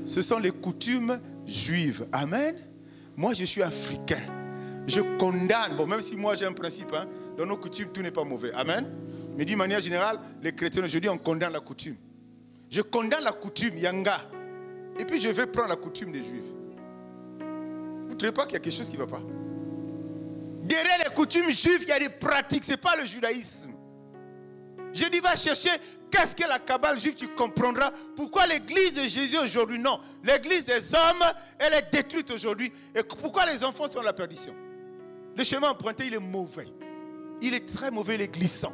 Ce sont les coutumes juives. Amen. Moi, je suis africain. Je condamne. Bon, même si moi, j'ai un principe. Hein, dans nos coutumes, tout n'est pas mauvais. Amen. Mais d'une manière générale, les chrétiens, aujourd'hui, on condamne la coutume. Je condamne la coutume, Yanga. Et puis, je vais prendre la coutume des juifs. Vous ne trouvez pas qu'il y a quelque chose qui ne va pas? Derrière les coutumes juives, il y a des pratiques. Ce n'est pas le judaïsme. Je dis, va chercher qu'est-ce que la Kabbale juive, tu comprendras pourquoi l'église de Jésus aujourd'hui, non. L'église des hommes, elle est détruite aujourd'hui. Et pourquoi les enfants sont à la perdition? Le chemin emprunté, il est mauvais. Il est très mauvais, il est glissant.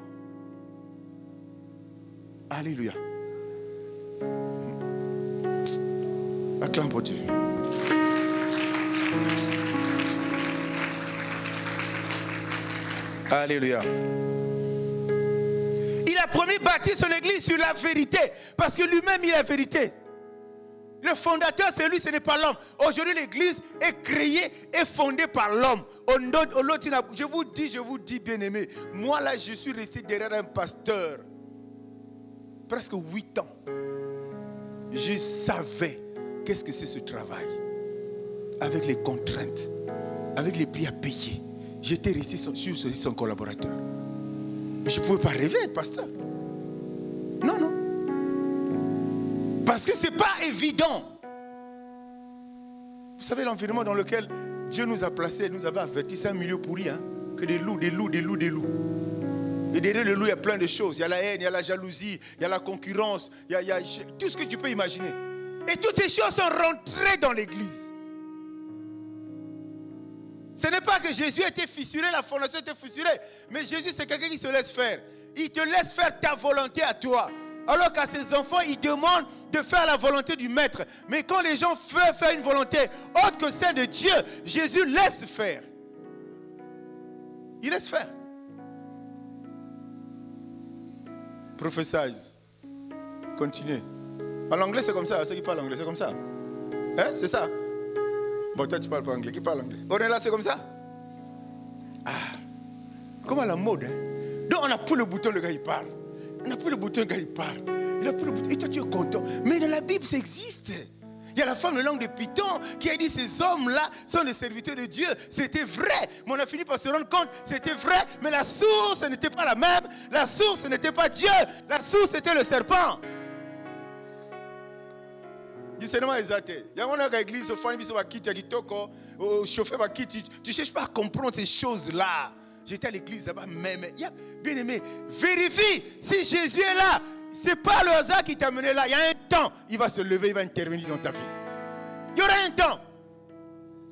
Alléluia. Acclame pour Dieu. Alléluia. a promis bâtir son église sur la vérité. Parce que lui-même, il est la vérité. Le fondateur, c'est lui, ce n'est pas l'homme. Aujourd'hui, l'église est créée et fondée par l'homme. Je vous dis, bien-aimés, moi là, je suis resté derrière un pasteur. Presque 8 ans. Je savais qu'est-ce que c'est ce travail. Avec les contraintes, avec les prix à payer. J'étais resté sur son collaborateur. Mais je ne pouvais pas rêver être pasteur. Non, non. Parce que ce n'est pas évident. Vous savez l'environnement dans lequel Dieu nous a placés, nous avait averti, c'est un milieu pourri, hein, que des loups. Et derrière le loup, il y a plein de choses. Il y a la haine, il y a la jalousie, il y a la concurrence, il y a tout ce que tu peux imaginer. Et toutes ces choses sont rentrées dans l'église. Ce n'est pas que Jésus était fissuré, la fondation était fissurée. Mais Jésus, c'est quelqu'un qui se laisse faire. Il te laisse faire ta volonté à toi. Alors qu'à ses enfants, il demande de faire la volonté du maître. Mais quand les gens veulent faire une volonté autre que celle de Dieu, Jésus laisse faire. Il laisse faire. Prophesize. Continuez. En anglais, c'est comme ça. Ceux qui parlent anglais, c'est comme ça. Hein? C'est ça. Bon, toi, tu parles pas anglais. Qui parle anglais? On est là, c'est comme ça. Ah. Comme à la mode. Hein? Donc, on a pris le bouton, le gars, il parle. On a pris le bouton, le gars, il parle. Il a pris le bouton. Et toi, tu es content. Mais dans la Bible, ça existe. Il y a la femme de langue de Python qui a dit ces hommes-là sont des serviteurs de Dieu. C'était vrai. Mais on a fini par se rendre compte c'était vrai, mais la source n'était pas la même. La source n'était pas Dieu. La source était le serpent. Discernement exact. Il y a une église, tu ne cherches pas à comprendre ces choses-là. J'étais à l'église là-bas même. Bien aimé, vérifie si Jésus est là. Ce n'est pas le hasard qui t'a mené là. Il y a un temps, il va se lever, il va intervenir dans ta vie. Il y aura un temps.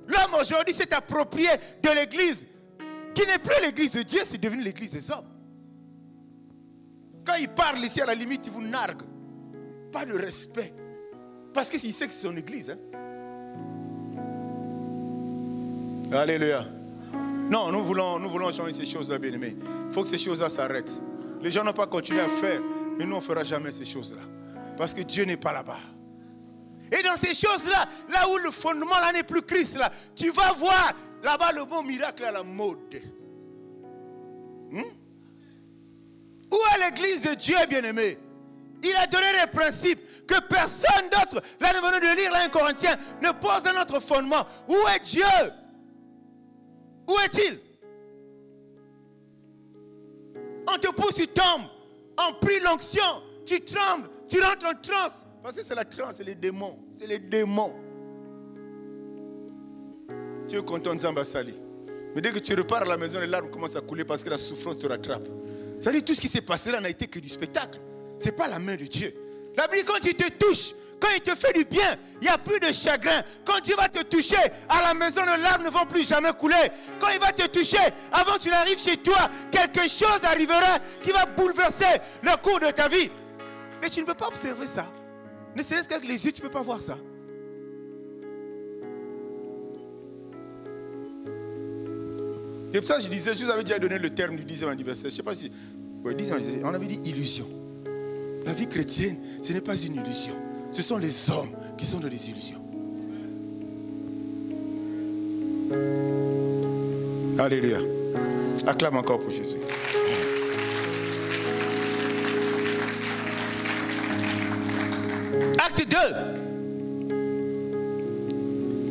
L'homme aujourd'hui s'est approprié de l'église, qui n'est plus l'église de Dieu, c'est devenu l'église des hommes. Quand il parle ici, à la limite, il vous nargue. Pas de respect. Parce qu'il sait que c'est son église. Hein? Alléluia. Non, nous voulons changer ces choses-là, bien-aimés. Il faut que ces choses-là s'arrêtent. Les gens n'ont pas continué à faire, mais nous, on ne fera jamais ces choses-là. Parce que Dieu n'est pas là-bas. Et dans ces choses-là, là où le fondement là n'est plus Christ, là, tu vas voir là-bas le bon miracle à la mode. Où est l'église de Dieu, bien-aimé? Il a donné des principes que personne d'autre, là nous venons de lire là, 1 Corinthiens, ne pose un autre fondement. Où est Dieu? Où est-il? On te pousse, tu tombes. On prie l'onction, tu trembles, tu rentres en transe. Parce que c'est la transe, c'est les démons. C'est les démons. Tu es content de Zambasali. Mais dès que tu repars à la maison, les larmes commencent à couler parce que la souffrance te rattrape. Ça veut dire tout ce qui s'est passé là n'a été que du spectacle. Ce n'est pas la main de Dieu. La Bible, quand il te touche, quand il te fait du bien, il n'y a plus de chagrin. Quand Dieu va te toucher, à la maison, les larmes ne vont plus jamais couler. Quand il va te toucher, avant que tu n'arrives chez toi, quelque chose arrivera qui va bouleverser le cours de ta vie. Mais tu ne peux pas observer ça. Ne serait-ce qu'avec les yeux, tu ne peux pas voir ça. C'est pour ça que je disais, je vous avais déjà donné le terme du 10e anniversaire. Je ne sais pas si... Oui, 10e anniversaire, on avait dit illusion. La vie chrétienne, ce n'est pas une illusion. Ce sont les hommes qui sont dans des illusions. Alléluia. Acclame encore pour Jésus. Acte 2.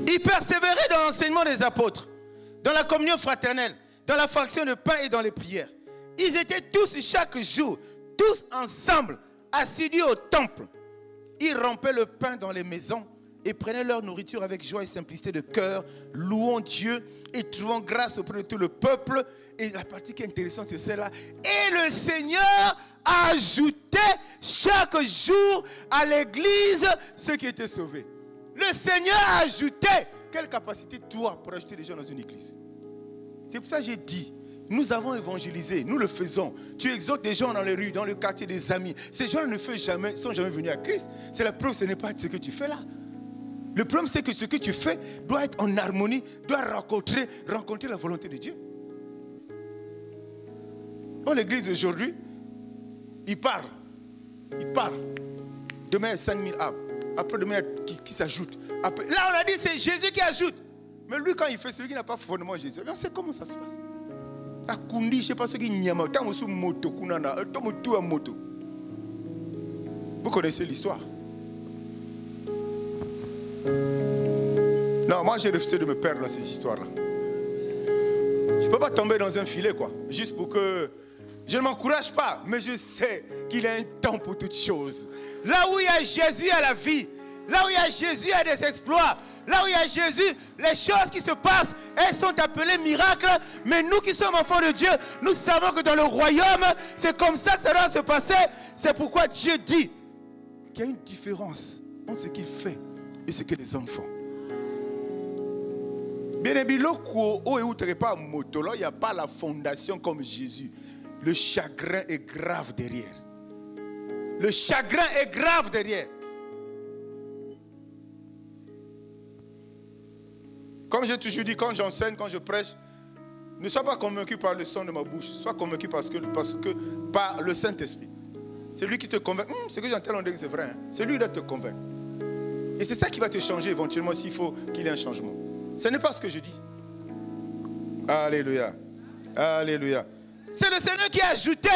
Il persévérait dans l'enseignement des apôtres, dans la communion fraternelle, dans la fraction de pain et dans les prières. Ils étaient tous chaque jour, tous ensemble, assidus au temple. Ils rompaient le pain dans les maisons et prenaient leur nourriture avec joie et simplicité de cœur, louant Dieu et trouvant grâce auprès de tout le peuple. Et la partie qui est intéressante, c'est celle-là. Et le Seigneur ajoutait chaque jour à l'église ceux qui étaient sauvés. Le Seigneur ajoutait. Quelle capacité toi pour ajouter des gens dans une église? C'est pour ça que j'ai dit, nous avons évangélisé, nous le faisons. Tu exhortes des gens dans les rues, dans le quartier, des amis. Ces gens ne sont jamais venus à Christ. C'est la preuve, ce n'est pas ce que tu fais là. Le problème, c'est que ce que tu fais doit être en harmonie, doit rencontrer la volonté de Dieu. Dans l'église d'aujourd'hui, Il part. Demain, il y a 5000 âmes. Après, demain, qui s'ajoute. Là, on a dit c'est Jésus qui ajoute. Mais lui, quand il fait celui qui n'a pas fondement Jésus, on sait comment ça se passe. Je ne sais pas ce qui n'y a pas. Vous connaissez l'histoire. Non, moi, j'ai refusé de me perdre dans ces histoires-là. Je ne peux pas tomber dans un filet, quoi. Juste pour que... Je ne m'encourage pas, mais je sais qu'il y a un temps pour toutes choses. Là où il y a Jésus, il y a la vie. Là où il y a Jésus, il y a des exploits. Là où il y a Jésus, les choses qui se passent, elles sont appelées miracles. Mais nous qui sommes enfants de Dieu, nous savons que dans le royaume, c'est comme ça que ça doit se passer. C'est pourquoi Dieu dit qu'il y a une différence entre ce qu'il fait et ce que les hommes font. Bien évidemment, il n'y a pas la fondation comme Jésus. Le chagrin est grave derrière. Le chagrin est grave derrière. Comme j'ai toujours dit, quand j'enseigne, quand je prêche, ne sois pas convaincu par le son de ma bouche. Sois convaincu par le Saint-Esprit. C'est lui qui te convainc. Ce que j'entends, on dit que c'est vrai. Hein. C'est lui qui doit te convaincre. Et c'est ça qui va te changer éventuellement s'il faut qu'il y ait un changement. Ce n'est pas ce que je dis. Alléluia. Alléluia. C'est le Seigneur qui a ajouté.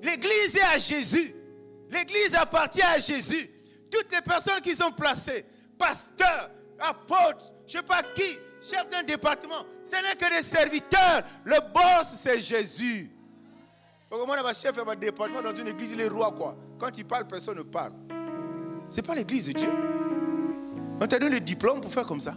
L'église est à Jésus. L'église appartient à Jésus. Toutes les personnes qui sont placées, pasteurs, apôtres, je ne sais pas qui, chef d'un département, ce n'est que des serviteurs. Le boss, c'est Jésus. Comment on a chef d'un département dans une église, il est roi quoi. Quand il parle, personne ne parle. Ce n'est pas l'église de Dieu. On t'a donné le diplôme pour faire comme ça.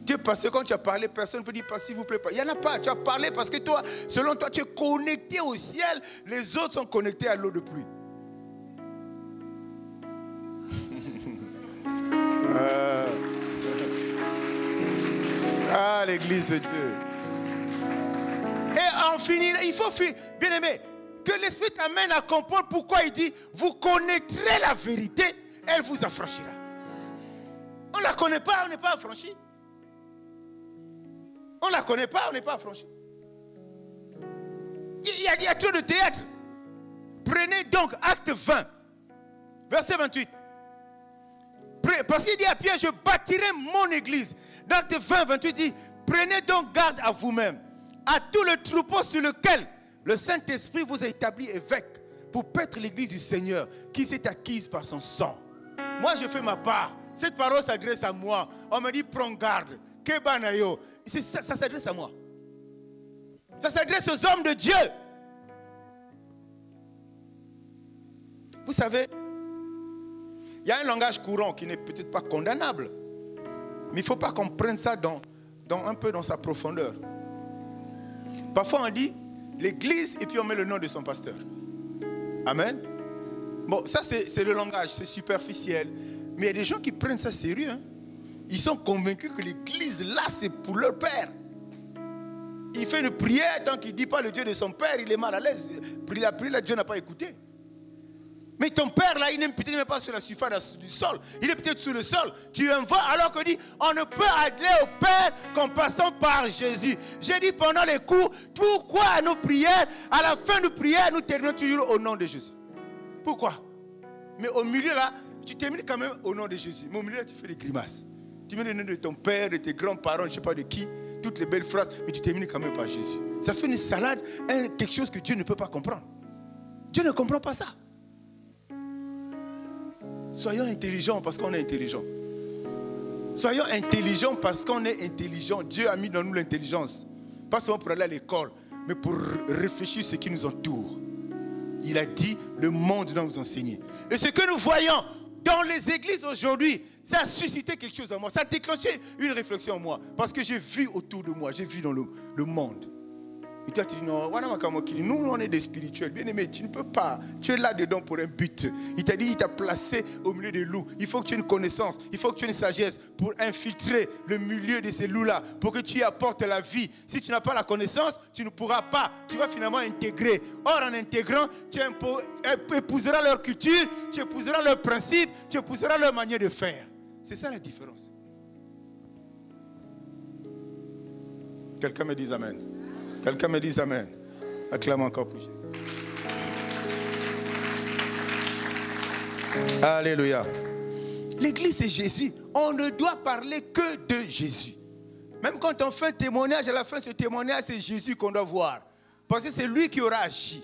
Tu es passé, quand tu as parlé, personne ne peut dire pas s'il vous plaît pas. Il n'y en a pas. Tu as parlé parce que toi, selon toi, tu es connecté au ciel. Les autres sont connectés à l'eau de pluie. L'église de Dieu. Et en finir, il faut finir. Bien aimé, que l'Esprit t'amène à comprendre pourquoi il dit vous connaîtrez la vérité, elle vous affranchira. On ne la connaît pas, on n'est pas affranchi. On ne la connaît pas, on n'est pas affranchi. Il y a trop de théâtre. Prenez donc Acte 20, verset 28. Parce qu'il dit à Pierre, je bâtirai mon église. Dans Acte 20, 28, il dit, prenez donc garde à vous-même, à tout le troupeau sur lequel le Saint-Esprit vous a établi évêque pour paître l'église du Seigneur qui s'est acquise par son sang. Moi, je fais ma part. Cette parole s'adresse à moi. On me dit, prends garde. Kebanayo. Ça s'adresse à moi. Ça s'adresse aux hommes de Dieu. Vous savez, il y a un langage courant qui n'est peut-être pas condamnable. Mais il ne faut pas qu'on prenne ça un peu dans sa profondeur. Parfois on dit l'église et puis on met le nom de son pasteur. Amen. Bon, ça c'est le langage, c'est superficiel. Mais il y a des gens qui prennent ça sérieux. Hein. Ils sont convaincus que l'église là c'est pour leur père. Il fait une prière, tant qu'il ne dit pas le Dieu de son père, il est mal à l'aise. Il a prié, Dieu n'a pas écouté. Mais ton père là, il n'est peut-être même pas sur la surface du sol. Il est peut-être sur le sol. Tu invoques alors que dit, on ne peut aller au Père qu'en passant par Jésus. J'ai dit pendant les cours, pourquoi à nos prières, à la fin de prière, nous terminons toujours au nom de Jésus. Pourquoi? Mais au milieu là, tu termines quand même au nom de Jésus. Mais au milieu là, tu fais des grimaces. Tu mets le nom de ton père, de tes grands-parents, je ne sais pas de qui, toutes les belles phrases, mais tu termines quand même par Jésus. Ça fait une salade, quelque chose que Dieu ne peut pas comprendre. Dieu ne comprend pas ça. Soyons intelligents parce qu'on est intelligent. Soyons intelligents parce qu'on est intelligent. Dieu a mis dans nous l'intelligence. Pas seulement pour aller à l'école, mais pour réfléchir ce qui nous entoure. Il a dit, le monde doit vous enseigner. Et ce que nous voyons dans les églises aujourd'hui, ça a suscité quelque chose en moi. Ça a déclenché une réflexion en moi. Parce que j'ai vu autour de moi, j'ai vu dans le monde. Et toi, tu dis non, nous, on est des spirituels. Bien aimé, tu ne peux pas. Tu es là-dedans pour un but. Il t'a dit, il t'a placé au milieu des loups. Il faut que tu aies une connaissance, il faut que tu aies une sagesse pour infiltrer le milieu de ces loups-là, pour que tu y apportes la vie. Si tu n'as pas la connaissance, tu ne pourras pas. Tu vas finalement intégrer. Or, en intégrant, tu épouseras leur culture, tu épouseras leurs principes, tu épouseras leur manière de faire. C'est ça la différence. Quelqu'un me dit amen. Quelqu'un me dit amen. Acclame encore pour Jésus. Alléluia. L'église, c'est Jésus. On ne doit parler que de Jésus. Même quand on fait un témoignage, à la fin de ce témoignage, c'est Jésus qu'on doit voir. Parce que c'est lui qui aura agi.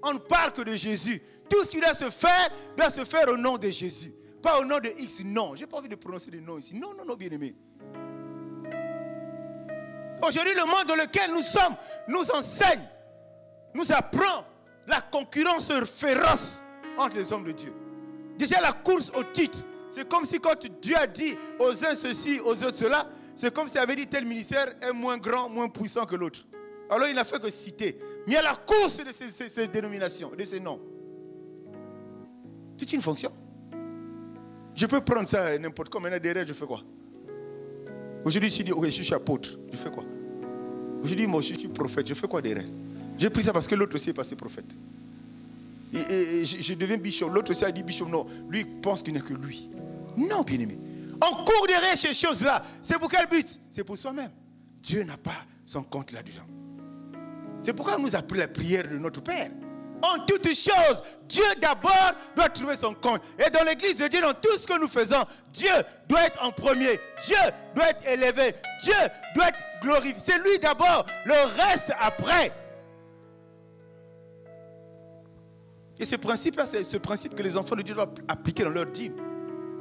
On ne parle que de Jésus. Tout ce qui doit se faire au nom de Jésus. Pas au nom de X, non. Je n'ai pas envie de prononcer des noms ici. Non, non, non, bien-aimés. Aujourd'hui, le monde dans lequel nous sommes nous enseigne, nous apprend la concurrence féroce entre les hommes de Dieu. Déjà, la course au titre. C'est comme si quand Dieu a dit aux uns ceci, aux autres cela, c'est comme s'il avait dit tel ministère est moins grand, moins puissant que l'autre. Alors il n'a fait que citer. Mais il y a la course de ces dénominations, de ces noms. C'est une fonction. Je peux prendre ça n'importe quoi. Maintenant derrière, je fais quoi? Aujourd'hui, je dis, ok, je suis apôtre. Je fais quoi? Aujourd'hui, moi, je suis prophète. Je fais quoi derrière? J'ai pris ça parce que l'autre aussi est passé prophète. Et je deviens bishop. L'autre aussi a dit bishop. Non, lui, il pense qu'il n'est que lui. Non, bien-aimé. On court derrière ces choses-là. C'est pour quel but? C'est pour soi-même. Dieu n'a pas son compte là-dedans. C'est pourquoi on nous a pris la prière de notre Père. En toutes choses, Dieu d'abord doit trouver son compte. Et dans l'église de Dieu, dans tout ce que nous faisons, Dieu doit être en premier. Dieu doit être élevé. Dieu doit être glorifié. C'est lui d'abord, le reste après. Et ce principe-là, c'est ce principe que les enfants de Dieu doivent appliquer dans leur dîme.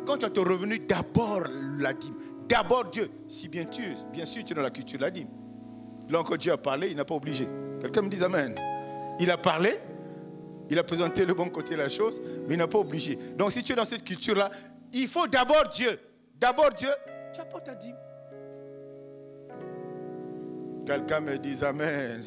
Quand tu as ton revenu, d'abord la dîme. D'abord Dieu. Si bien sûr tu es dans la culture de la dîme. Là encore Dieu a parlé, il n'a pas obligé. Quelqu'un me dit amen. Il a parlé, il a présenté le bon côté de la chose, mais il n'a pas obligé. Donc si tu es dans cette culture-là, il faut d'abord Dieu. D'abord Dieu, tu apportes ta dîme. Quelqu'un me dit amen.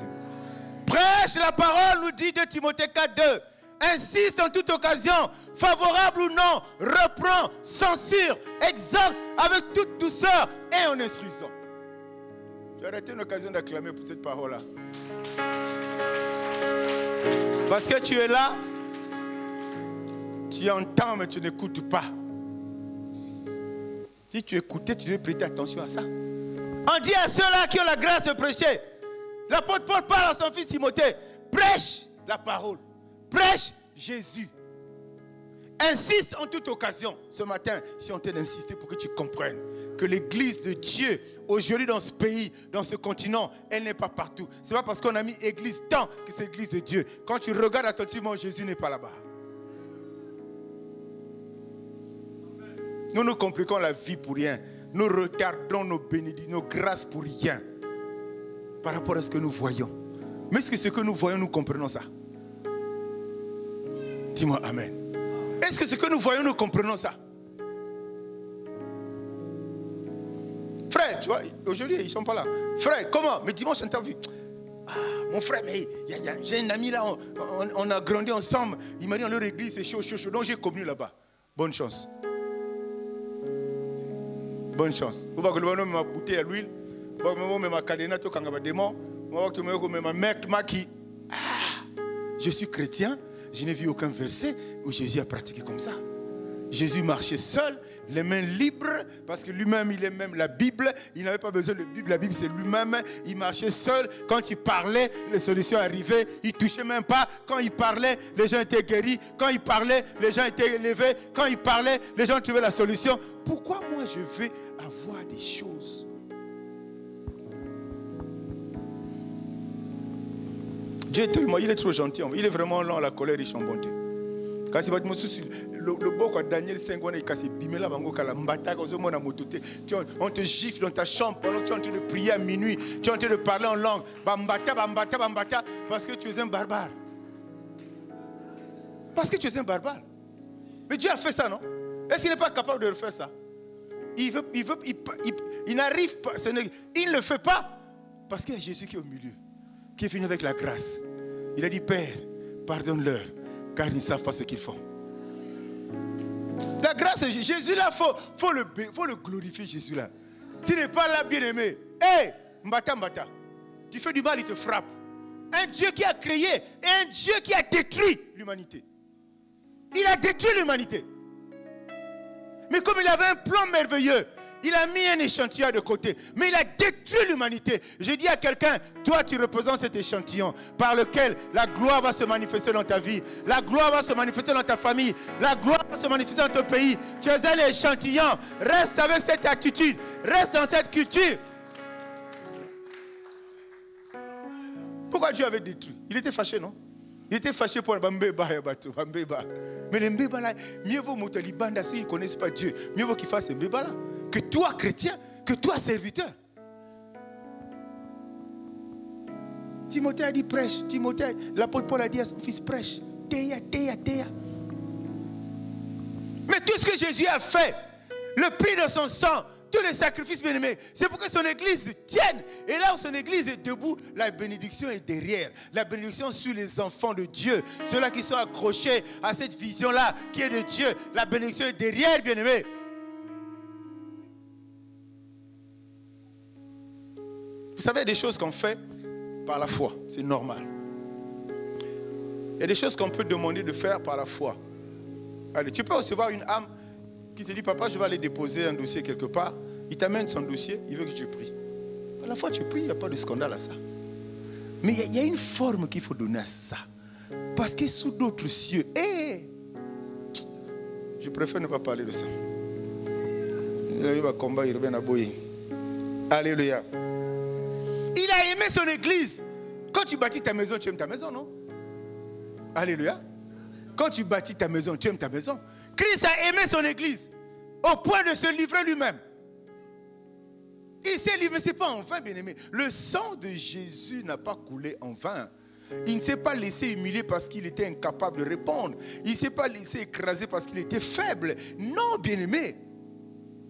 Prêche la parole, nous dit 2 Timothée 4:2. Insiste en toute occasion, favorable ou non, reprend, censure, exhorte avec toute douceur et en instruisant. Tu as arrêté une occasion d'acclamer pour cette parole-là. Parce que tu es là, tu entends mais tu n'écoutes pas. Si tu écoutais, tu devais prêter attention à ça. On dit à ceux-là qui ont la grâce de prêcher, l'apôtre Paul parle à son fils Timothée, prêche la parole. Prêche Jésus. Insiste en toute occasion. Ce matin, je suis en train d'insister pour que tu comprennes que l'église de Dieu, aujourd'hui dans ce pays, dans ce continent, elle n'est pas partout. Ce n'est pas parce qu'on a mis église tant que c'est l'église de Dieu. Quand tu regardes attentivement, Jésus n'est pas là-bas. Nous nous compliquons la vie pour rien. Nous retardons nos bénédictions, nos grâces pour rien. Par rapport à ce que nous voyons. Mais est-ce que ce que nous voyons, nous comprenons ça? Dis-moi amen. Est-ce que ce que nous voyons, nous comprenons ça? Frère, tu vois, aujourd'hui, ils ne sont pas là. Frère, comment? Mais dimanche, interview. Ah, mon frère, mais j'ai un ami là, on a grandi ensemble. Il m'a dit, dans leur église, c'est chaud, chaud, chaud. Donc j'ai communié là-bas. Bonne chance. Bonne chance. Vous voyez que le m'a bouté à l'huile. Vous voyez que ma cadena, tout quand il démon. Vous voyez que ma mec m'a qui. Ah, je suis chrétien. Je n'ai vu aucun verset où Jésus a pratiqué comme ça. Jésus marchait seul, les mains libres, parce que lui-même, il aime même la Bible. Il n'avait pas besoin de Bible. La Bible, c'est lui-même. Il marchait seul. Quand il parlait, les solutions arrivaient. Il ne touchait même pas. Quand il parlait, les gens étaient guéris. Quand il parlait, les gens étaient élevés. Quand il parlait, les gens trouvaient la solution. Pourquoi moi, je vais avoir des choses? Dieu est tellement, il est trop gentil. Il est vraiment lent à la colère, riche en bonté. Quand c'est pas le beau quoi Daniel 5 on est cassé bimela bango kala mbata quand on a mototé on te gifle dans ta chambre pendant que tu es en train de prier à minuit, tu es en train de parler en langue bambata parce que tu es un barbare. Parce que tu es un barbare. Mais Dieu a fait ça, non? Est-ce qu'il n'est pas capable de refaire ça? Il n'arrive pas, il ne le fait pas parce qu'il y a Jésus qui est au milieu, qui est venu avec la grâce. Il a dit, Père, pardonne-leur, car ils ne savent pas ce qu'ils font. La grâce de Jésus là, faut le glorifier, Jésus là. S'il n'est pas là, bien aimé, hé, mbata, tu fais du mal, il te frappe. Un Dieu qui a créé et un Dieu qui a détruit l'humanité. Il a détruit l'humanité. Mais comme il avait un plan merveilleux, Il a mis un échantillon de côté, mais il a détruit l'humanité. Je dis à quelqu'un, toi tu représentes cet échantillon par lequel la gloire va se manifester dans ta vie. La gloire va se manifester dans ta famille. La gloire va se manifester dans ton pays. Tu es un échantillon. Reste avec cette attitude. Reste dans cette culture. Pourquoi Dieu avait détruit? Il était fâché, non? Il était fâché pour les Mbeba. Mais les Mbeba là, mieux vaut monter Libanda s'ils ne connaissent pas Dieu. Mieux vaut qu'ils fassent ces Mbeba là. Que toi, chrétien, que toi, serviteur. Timothée a dit prêche. Timothée, l'apôtre Paul a dit à son fils prêche. Théa. Mais tout ce que Jésus a fait, le prix de son sang, tous les sacrifices bien-aimés, c'est pour que son église tienne. Et là où son église est debout, la bénédiction est derrière. La bénédiction sur les enfants de Dieu. Ceux-là qui sont accrochés à cette vision-là qui est de Dieu. La bénédiction est derrière, bien-aimés. Vous savez, il y a des choses qu'on fait par la foi. C'est normal. Il y a des choses qu'on peut demander de faire par la foi. Allez, tu peux recevoir une âme qui te dit, papa, je vais aller déposer un dossier quelque part. Il t'amène son dossier, il veut que tu pries. À la fois tu pries, il n'y a pas de scandale à ça. Mais il y a une forme qu'il faut donner à ça. Parce que sous d'autres cieux, je préfère ne pas parler de ça. Il va combattre, il revient à Boye. Alléluia. Il a aimé son église. Quand tu bâtis ta maison, tu aimes ta maison, non? Alléluia. Quand tu bâtis ta maison, tu aimes ta maison. Christ a aimé son église au point de se livrer lui-même. Il s'est livré, mais ce n'est pas en vain, bien-aimé. Le sang de Jésus n'a pas coulé en vain. Il ne s'est pas laissé humilier parce qu'il était incapable de répondre. Il ne s'est pas laissé écraser parce qu'il était faible. Non, bien-aimé.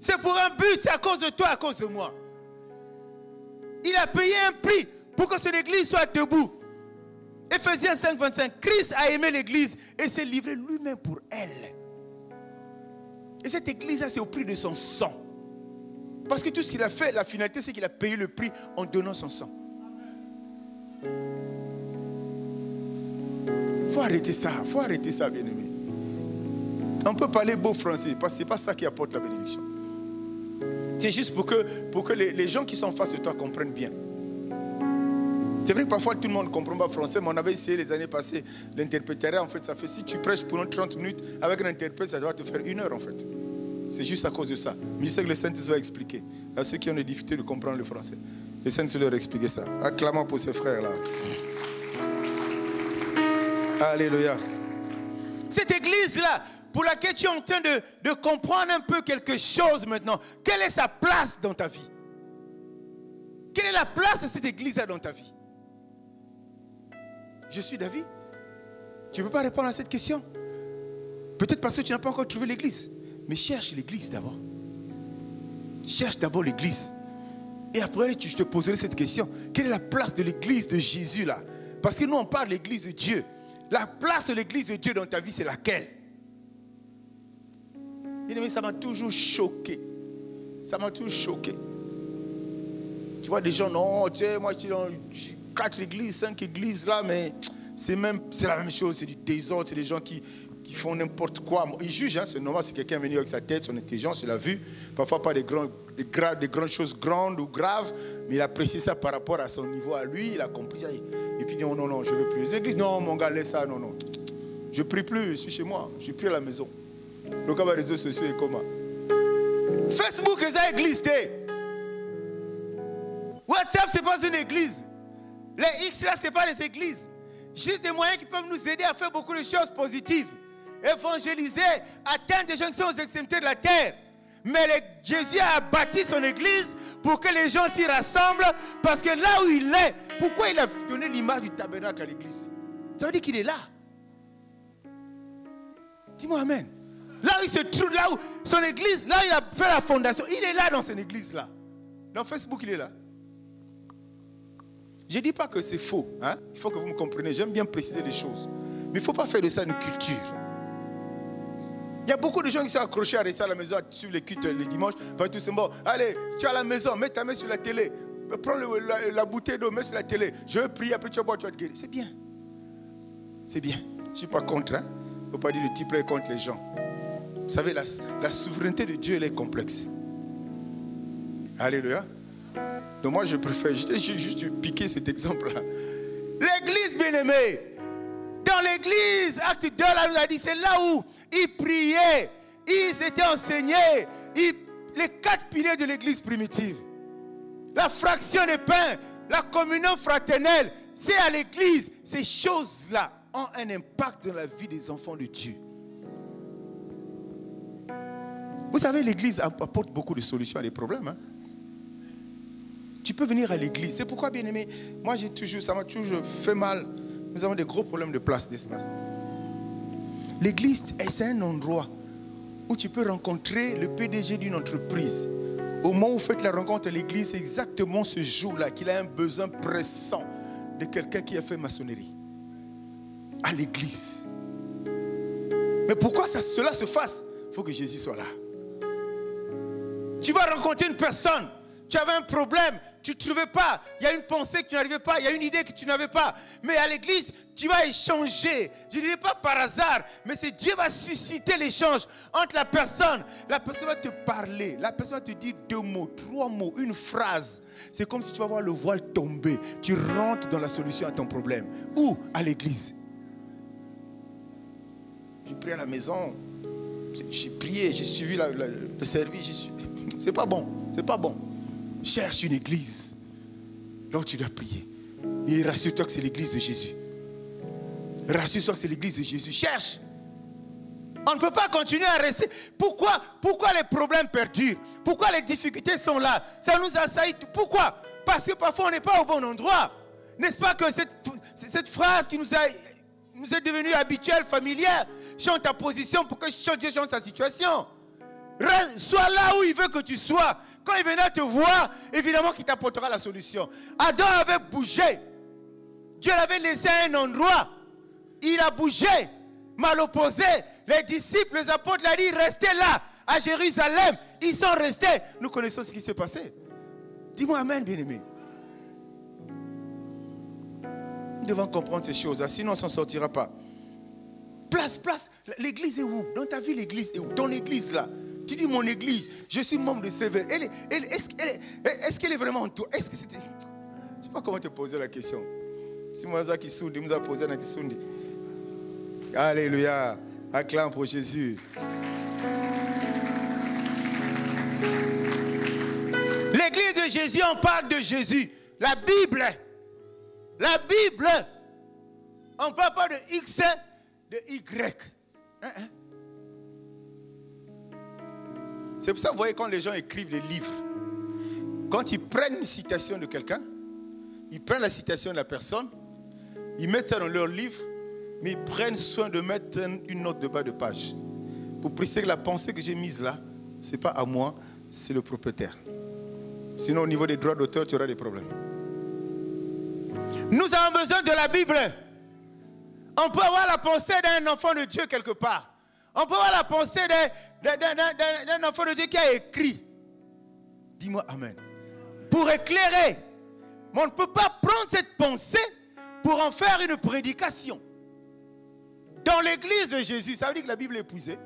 C'est pour un but, c'est à cause de toi, à cause de moi. Il a payé un prix pour que son église soit debout. Ephésiens 5, 25. Christ a aimé l'église et s'est livré lui-même pour elle. Et cette église-là, c'est au prix de son sang. Parce que tout ce qu'il a fait, la finalité, c'est qu'il a payé le prix en donnant son sang. Il faut arrêter ça, bien-aimé. On peut parler beau français, parce que ce n'est pas ça qui apporte la bénédiction. C'est juste pour que les gens qui sont en face de toi comprennent bien. C'est vrai que parfois tout le monde ne comprend pas français, mais on avait essayé les années passées l'interpréter. En fait, ça fait si tu prêches pendant 30 minutes avec un interprète, ça doit te faire 1 heure en fait. C'est juste à cause de ça. Mais je sais que le Saint-Esprit va expliquer. À ceux qui ont des difficultés de comprendre le français, le Saint-Esprit leur expliquer ça. Acclamons pour ces frères-là. Alléluia. Cette église-là, pour laquelle tu es en train de comprendre un peu quelque chose maintenant, quelle est sa place dans ta vie? Quelle est la place de cette église-là dans ta vie? Je suis David. Tu ne peux pas répondre à cette question. Peut-être parce que tu n'as pas encore trouvé l'église. Mais cherche l'église d'abord. Cherche d'abord l'église. Et après, je te poserai cette question. Quelle est la place de l'église de Jésus là? Parce que nous, on parle de l'église de Dieu. La place de l'église de Dieu dans ta vie, c'est laquelle? Bien-aimé, ça m'a toujours choqué. Ça m'a toujours choqué. Tu vois des gens, non, tu sais, moi je suis dans 4 églises, 5 églises là, mais c'est la même chose, c'est du désordre, c'est des gens qui font n'importe quoi. Ils jugent, hein, c'est normal, si quelqu'un est venu avec sa tête, son intelligence, il a vu, parfois pas des grandes choses grandes ou graves, mais il apprécie ça par rapport à son niveau à lui, il a compris ça. Et puis il dit, non, je ne veux plus les églises. Non, mon gars, laisse ça, non. Je ne prie plus, je suis chez moi, je prie à la maison. Donc, les réseaux sociaux et comment? Facebook, c'est une église. WhatsApp, ce n'est pas une église. Les X, là, ce n'est pas les églises. Juste des moyens qui peuvent nous aider à faire beaucoup de choses positives. Évangéliser, atteindre des gens qui sont aux extrémités de la terre. Mais Jésus a bâti son église pour que les gens s'y rassemblent. Parce que là où il est, pourquoi il a donné l'image du tabernacle à l'église? Ça veut dire qu'il est là. Dis-moi amen. Là où il se trouve, là où son église, là où il a fait la fondation, il est là dans son église-là. Dans Facebook, il est là. Je ne dis pas que c'est faux. Hein? Il faut que vous me compreniez. J'aime bien préciser des choses. Mais il ne faut pas faire de ça une culture. Il y a beaucoup de gens qui sont accrochés à rester à la maison, à suivre les cultes les dimanches. Parce que tout c'est bon. Allez, tu es à la maison, mets ta main sur la télé. Prends la bouteille d'eau, mets sur la télé. Je veux prier, après tu vas boire, tu vas te guérir. C'est bien. C'est bien. Je ne suis pas contre. Hein? Il ne faut pas dire le type est contre les gens. Vous savez, la souveraineté de Dieu, elle est complexe. Alléluia. Donc moi je préfère juste piquer cet exemple-là. L'église bien-aimée. Dans l'église, acte 2, là, nous a dit, c'est là où ils priaient, ils étaient enseignés, les 4 piliers de l'église primitive. La fraction des pains, la communion fraternelle, c'est à l'église. Ces choses-là ont un impact dans la vie des enfants de Dieu. Vous savez, l'église apporte beaucoup de solutions à des problèmes. Hein? Tu peux venir à l'église. C'est pourquoi, bien aimé, moi ça m'a toujours fait mal. Nous avons des gros problèmes de place, d'espace. L'église, c'est un endroit où tu peux rencontrer le PDG d'une entreprise. Au moment où vous faites la rencontre à l'église, c'est exactement ce jour-là qu'il a un besoin pressant de quelqu'un qui a fait maçonnerie. À l'église. Mais pourquoi cela se fasse? Il faut que Jésus soit là. Tu vas rencontrer une personne. Tu avais un problème, tu ne trouvais pas. Il y a une pensée que tu n'arrivais pas, il y a une idée que tu n'avais pas. Mais à l'église, tu vas échanger. Je ne dirais pas par hasard, mais c'est Dieu va susciter l'échange entre la personne. La personne va te parler, la personne va te dire 2 mots, 3 mots, une phrase. C'est comme si tu vas voir le voile tomber. Tu rentres dans la solution à ton problème. Où? À l'église. J'ai prié à la maison, j'ai prié, j'ai suivi le service. C'est pas bon, c'est pas bon. Cherche une église. Là où tu dois prier. Et rassure-toi que c'est l'église de Jésus. Rassure-toi que c'est l'église de Jésus. Cherche. On ne peut pas continuer à rester. Pourquoi les problèmes perdurent? Pourquoi les difficultés sont là? Ça nous assaillit. Pourquoi? Parce que parfois on n'est pas au bon endroit. N'est-ce pas que cette phrase qui nous est devenue habituelle, familière, change ta position pour que Dieu change sa situation. Sois là où il veut que tu sois. Quand il viendra te voir, évidemment qu'il t'apportera la solution. Adam avait bougé. Dieu l'avait laissé à un endroit. Il a bougé. Mal opposé. Les disciples, les apôtres l'ont dit, restez là, à Jérusalem. Ils sont restés. Nous connaissons ce qui s'est passé. Dis-moi amen, bien-aimé. Nous devons comprendre ces choses-là, sinon on ne s'en sortira pas. Place. L'église est où? Dans ta vie, l'église est où? Ton église là. Tu dis mon église, je suis membre de CV. Est-ce qu'elle est vraiment en toi? Je ne sais pas comment te poser la question. Si moi, ça qui soude, nous a posé la question. Alléluia. Acclame pour Jésus. L'église de Jésus, on parle de Jésus. La Bible, on ne parle pas de X, de Y. C'est pour ça, vous voyez, quand les gens écrivent des livres, quand ils prennent une citation de quelqu'un, ils prennent la citation de la personne, ils mettent ça dans leur livre, mais ils prennent soin de mettre une note de bas de page. Pour préciser que la pensée que j'ai mise là, ce n'est pas à moi, c'est le propriétaire. Sinon, au niveau des droits d'auteur, tu auras des problèmes. Nous avons besoin de la Bible. On peut avoir la pensée d'un enfant de Dieu quelque part. On peut avoir la pensée d'un enfant de Dieu qui a écrit. Dis-moi amen. Pour éclairer. Mais on ne peut pas prendre cette pensée pour en faire une prédication. Dans l'église de Jésus, ça veut dire que la Bible est épuisée.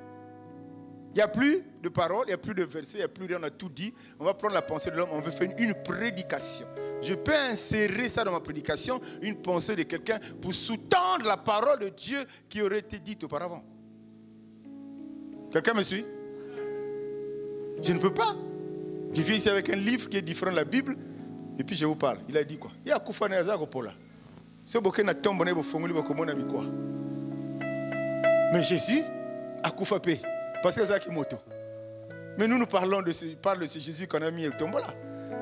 Il n'y a plus de paroles, il n'y a plus de versets, il n'y a plus rien, on a tout dit. On va prendre la pensée de l'homme, on veut faire une prédication. Je peux insérer ça dans ma prédication, une pensée de quelqu'un pour sous-tendre la parole de Dieu qui aurait été dite auparavant. Quelqu'un me suit? Je ne peux pas. Je viens ici avec un livre qui est différent de la Bible et puis je vous parle. Il a dit quoi? Il y a Koufane Azakopola. C'est beaucoup de temps bonnet pour formuler beaucoup de quoi. Mais Jésus a Koufapé parce que c'est ça qui moto. Mais nous parlons de ce Jésus qu'on a mis au tombeau là.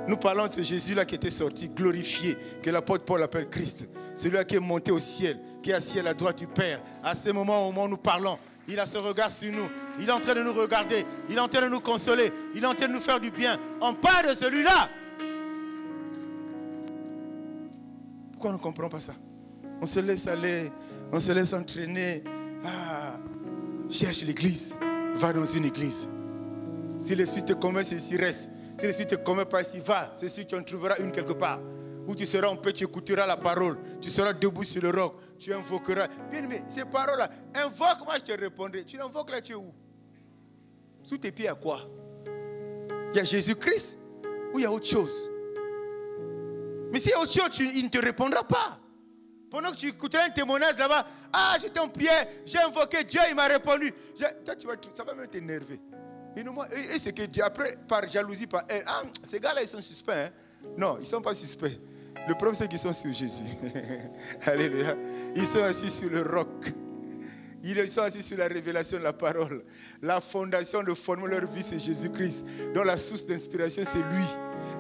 Nous parlons de ce Jésus-là qui était sorti, glorifié, que l'apôtre Paul appelle Christ. Celui-là qui est monté au ciel, qui est assis à la droite du Père. À ce moment où nous parlons, il a ce regard sur nous. Il est en train de nous regarder. Il est en train de nous consoler. Il est en train de nous faire du bien. On parle de celui-là. Pourquoi on ne comprend pas ça? On se laisse aller. On se laisse entraîner. Cherche l'église. Va dans une église. Si l'esprit te convainc, c'est ici, reste. Si l'esprit te convainc pas ici, va. C'est sûr que tu en trouveras une quelque part. Où tu seras en paix, tu écouteras la parole. Tu seras debout sur le roc. Tu invoqueras. Bien aimé, ces paroles-là, invoque, moi je te répondrai. Tu l'invoques là, tu es où? Sous tes pieds à quoi? Il y a Jésus-Christ. Ou il y a autre chose? Mais s'il y a autre chose, il ne te répondra pas. Pendant que tu écouteras un témoignage là-bas, ah, j'étais en prière, j'ai invoqué Dieu, il m'a répondu. Toi, ça va même t'énerver. Et c'est que Dieu, après, par jalousie, par haine, ah, ces gars-là, ils sont suspects. Hein? Non, ils ne sont pas suspects. Le problème, c'est qu'ils sont sur Jésus. Alléluia. Ils sont assis sur le roc. Ils sont assis sur la révélation de la parole. La fondation de former leur vie, c'est Jésus-Christ. Donc la source d'inspiration, c'est lui.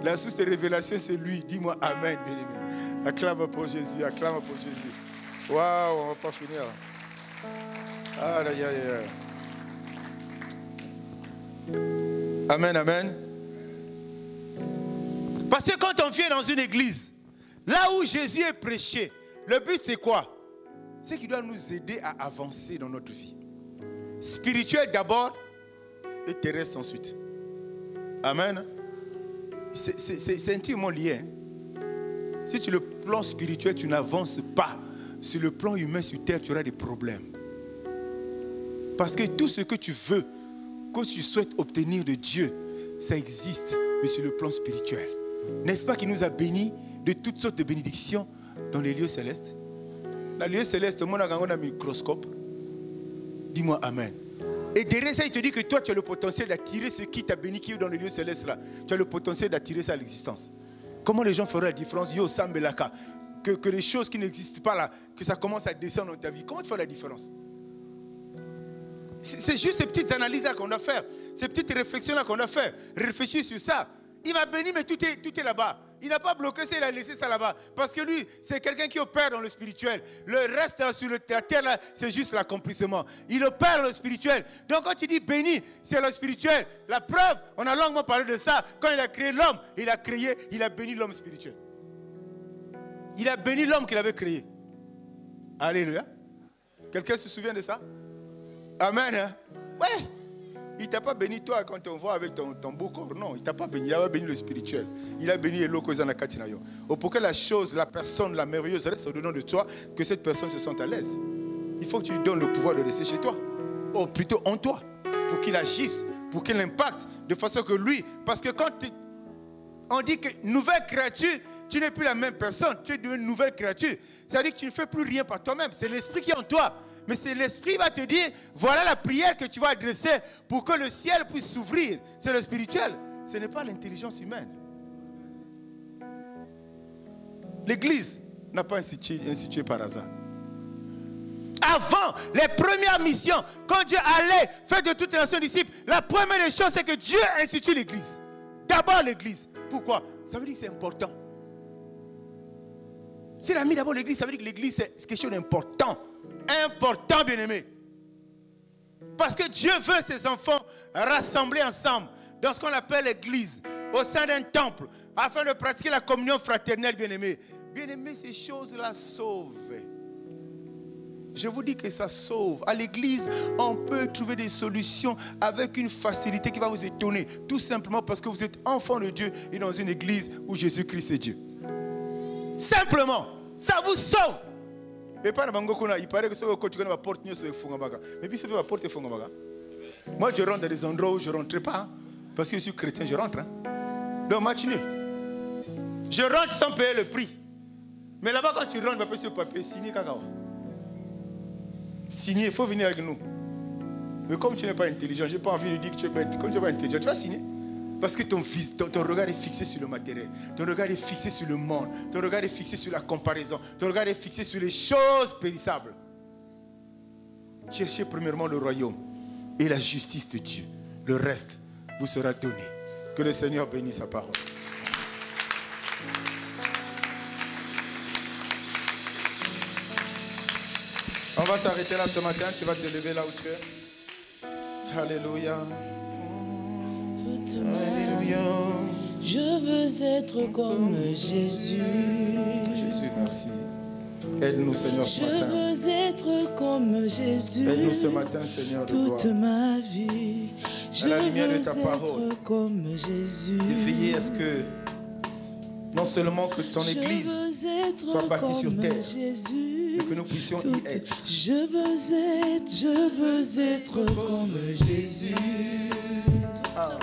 La source de révélation, c'est lui. Dis-moi Amen, bien-aimé. Acclame pour Jésus, acclame pour Jésus. Waouh, on ne va pas finir. Aïe, aïe, aïe. Amen, amen. Parce que quand on vient dans une église, là où Jésus est prêché, le but c'est quoi? C'est qu'il doit nous aider à avancer dans notre vie. Spirituel d'abord et terrestre ensuite. Amen. C'est intimement lié. Hein? Si sur le plan spirituel, tu n'avances pas, sur le plan humain, sur terre, tu auras des problèmes. Parce que tout ce que tu veux, que tu souhaites obtenir de Dieu, ça existe, mais sur le plan spirituel. N'est-ce pas qu'il nous a bénis de toutes sortes de bénédictions dans les lieux célestes? Dans les lieux célestes, tout le monde a un microscope. Dis-moi Amen. Et derrière ça, il te dit que toi, tu as le potentiel d'attirer ce qui t'a béni, qui est dans les lieux célestes là. Tu as le potentiel d'attirer ça à l'existence. Comment les gens feraient la différence? Yo, Sambelaka. Que les choses qui n'existent pas là, que ça commence à descendre dans ta vie. Comment tu fais la différence? C'est juste ces petites analyses là qu'on doit faire. Ces petites réflexions là qu'on doit faire. Réfléchir sur ça. Il m'a béni, mais tout est là-bas. Il n'a pas bloqué ça, il a laissé ça là-bas. Parce que lui, c'est quelqu'un qui opère dans le spirituel. Le reste là, sur la terre, là, c'est juste l'accomplissement. Il opère dans le spirituel. Donc quand il dit béni, c'est le spirituel. La preuve, on a longuement parlé de ça. Quand il a créé l'homme, il a béni l'homme spirituel. Il a béni l'homme qu'il avait créé. Alléluia. Quelqu'un se souvient de ça? Amen. Hein? Ouais. Il ne t'a pas béni toi quand on voit avec ton beau corps. Non, il ne t'a pas béni. Il a béni le spirituel. Il a béni Eloko Zanakatinayo. Pour que la chose, la personne, la merveilleuse reste au-dedans de toi, que cette personne se sente à l'aise. Il faut que tu lui donnes le pouvoir de rester chez toi. Ou plutôt en toi. Pour qu'il agisse, pour qu'il impacte. De façon que lui, parce que quand on dit que nouvelle créature, tu n'es plus la même personne. Tu es une nouvelle créature. C'est-à-dire que tu ne fais plus rien par toi-même. C'est l'esprit qui est en toi. Mais c'est l'esprit qui va te dire, voilà la prière que tu vas adresser pour que le ciel puisse s'ouvrir. C'est le spirituel. Ce n'est pas l'intelligence humaine. L'église n'a pas institué par hasard. Avant les premières missions, quand Dieu allait faire de toutes les nations disciples, la première des choses, c'est que Dieu institue l'église. D'abord l'église. Pourquoi? Ça veut dire que c'est important. S'il a mis d'abord l'église, ça veut dire que l'église, c'est quelque chose d'important. Important, bien-aimé. Parce que Dieu veut ses enfants rassembler ensemble dans ce qu'on appelle l'église, au sein d'un temple, afin de pratiquer la communion fraternelle, bien-aimé. Bien-aimé, ces choses-là sauvent. Je vous dis que ça sauve. À l'église, on peut trouver des solutions avec une facilité qui va vous étonner. Tout simplement parce que vous êtes enfant de Dieu et dans une église où Jésus-Christ est Dieu. Simplement, ça vous sauve. Et pas il paraît que quand tu connais ma porte, mais puis c'est ma porte est. Moi, je rentre dans des endroits où je ne rentre pas. Parce que je suis chrétien, je rentre. Donc, match nul. Je rentre sans payer le prix. Mais là-bas, quand tu rentres, tu vas payer ce papier, signer cacao. Signer, il faut venir avec nous. Mais comme tu n'es pas intelligent, je n'ai pas envie de dire que tu es bête. Comme tu n'es pas intelligent, tu vas signer. Parce que ton regard est fixé sur le matériel. Ton regard est fixé sur le monde. Ton regard est fixé sur la comparaison. Ton regard est fixé sur les choses périssables. Cherchez premièrement le royaume et la justice de Dieu. Le reste vous sera donné. Que le Seigneur bénisse sa parole. On va s'arrêter là ce matin. Tu vas te lever là où tu es. Alléluia. Alléluia. Je veux être comme Jésus. Jésus, merci. Aide-nous, Seigneur, ce matin. Je veux être comme Jésus. Aide-nous ce matin, Seigneur, de toute gloire. Ma vie. Je la lumière veux de ta parole. Être comme Jésus. De veiller à ce que non seulement que ton église soit bâtie sur terre, Jésus, mais que nous puissions y être. Je veux être comme Jésus. Ah.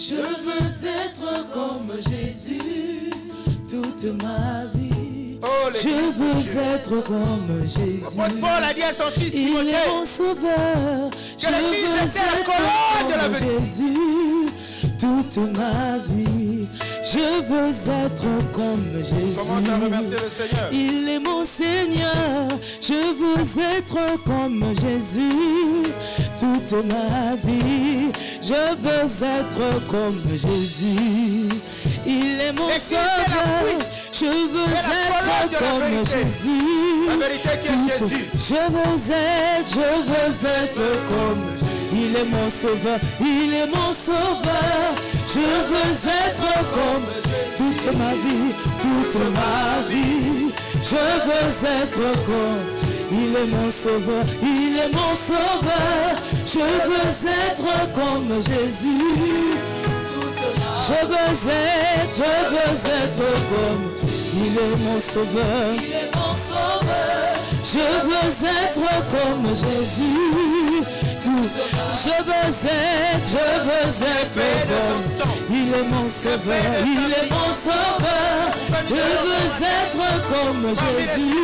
Je veux être comme Jésus toute ma vie. Oh, Je veux être comme Jésus. Paul a dit à son fils Il Timothée est mon sauveur. Je l'Église veux était la être colonne de la comme vérité. Jésus toute ma vie. Je veux être comme Jésus. Commence à remercier le Seigneur. Il est mon Seigneur. Je veux être comme Jésus toute ma vie. Je veux être comme Jésus. Il est mon L'Église est sauveur. Je veux colonne de être la comme vérité. Jésus. La vérité qui est Tout- Jésus. je veux être comme Jésus. Il est mon sauveur, il est mon sauveur. Je veux être comme toute ma vie, toute ma vie. Je veux être comme. Il est mon sauveur, il est mon sauveur. Je veux être comme Jésus. Je veux être comme. Il est mon sauveur, il est mon sauveur. Je veux être comme Jésus. Je veux être comme. Il est mon sauveur, il est mon sauveur. Je veux être comme Jésus.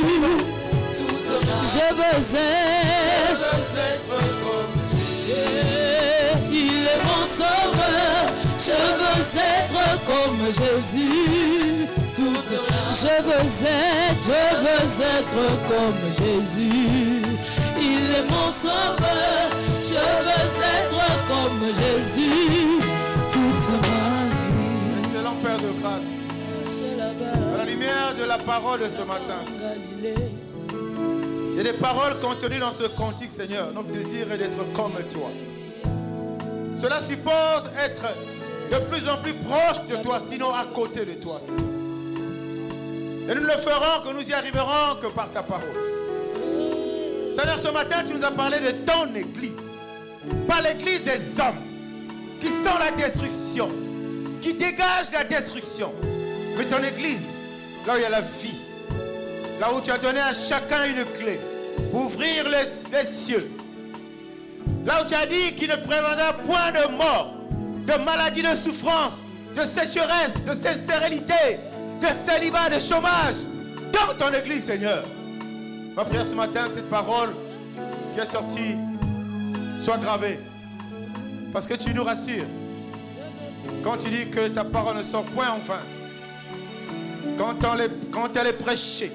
Je veux être comme Jésus. Il est mon sauveur. Je veux être comme Jésus. Je veux être comme Jésus. Il est mon sauveur. Je veux être comme Jésus. Toute ma vie. Excellent Père de grâce. À la lumière de la parole de ce matin, il y a des paroles contenues dans ce cantique, Seigneur. Notre désir est d'être comme toi. Cela suppose être de plus en plus proche de toi, sinon à côté de toi, Seigneur. Et nous ne le ferons que nous y arriverons que par ta parole. Seigneur, ce matin, tu nous as parlé de ton église. Pas l'église des hommes qui sent la destruction, qui dégage la destruction. Mais ton église, là où il y a la vie, là où tu as donné à chacun une clé pour ouvrir les cieux. Là où tu as dit qu'il ne préviendra point de mort, de maladie, de souffrance, de sécheresse, de stérilité, de célibat, de chômage, dans ton église, Seigneur. Ma prière ce matin, que cette parole qui est sortie soit gravée. Parce que tu nous rassures. Quand tu dis que ta parole ne sort point en vain. Quand elle est prêchée,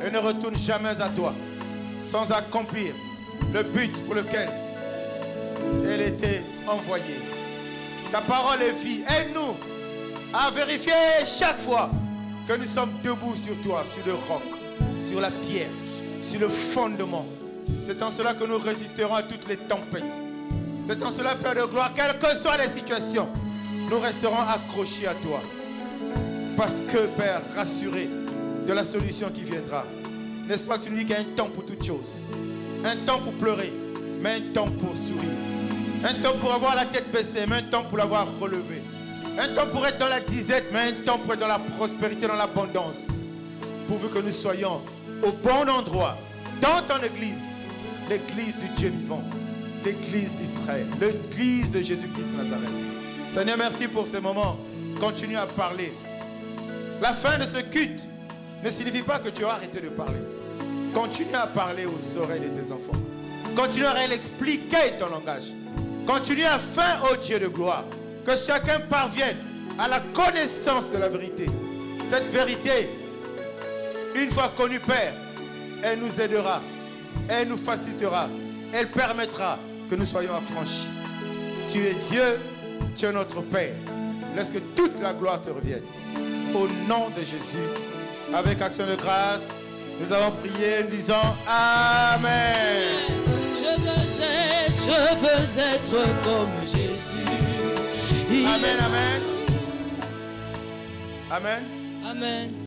elle ne retourne jamais à toi. Sans accomplir le but pour lequel elle était envoyée. Ta parole est vie. Aide-nous à vérifier chaque fois que nous sommes debout sur toi, sur le roc, sur la pierre, sur le fondement. C'est en cela que nous résisterons à toutes les tempêtes. C'est en cela, Père de gloire, quelles que soient les situations, nous resterons accrochés à toi. Parce que, Père, rassuré de la solution qui viendra. N'est-ce pas que tu nous dis qu'il y a un temps pour toutes choses? Un temps pour pleurer, mais un temps pour sourire. Un temps pour avoir la tête baissée, mais un temps pour l'avoir relevée. Un temps pour être dans la disette, mais un temps pour être dans la prospérité, dans l'abondance. Pourvu que nous soyons au bon endroit, dans ton église, l'église du Dieu vivant, l'église d'Israël, l'église de Jésus-Christ Nazareth. Seigneur, merci pour ces moments. Continue à parler. La fin de ce culte ne signifie pas que tu as arrêté de parler. Continue à parler aux oreilles de tes enfants. Continue à expliquer ton langage. Continue afin, ô Dieu de gloire, que chacun parvienne à la connaissance de la vérité. Cette vérité, une fois connue, Père, elle nous aidera, elle nous facilitera, elle permettra que nous soyons affranchis. Tu es Dieu, tu es notre Père. Laisse que toute la gloire te revienne. Au nom de Jésus, avec action de grâce, nous avons prié en disant Amen. Je veux être comme Jésus. Amen, amen. Amen. Amen.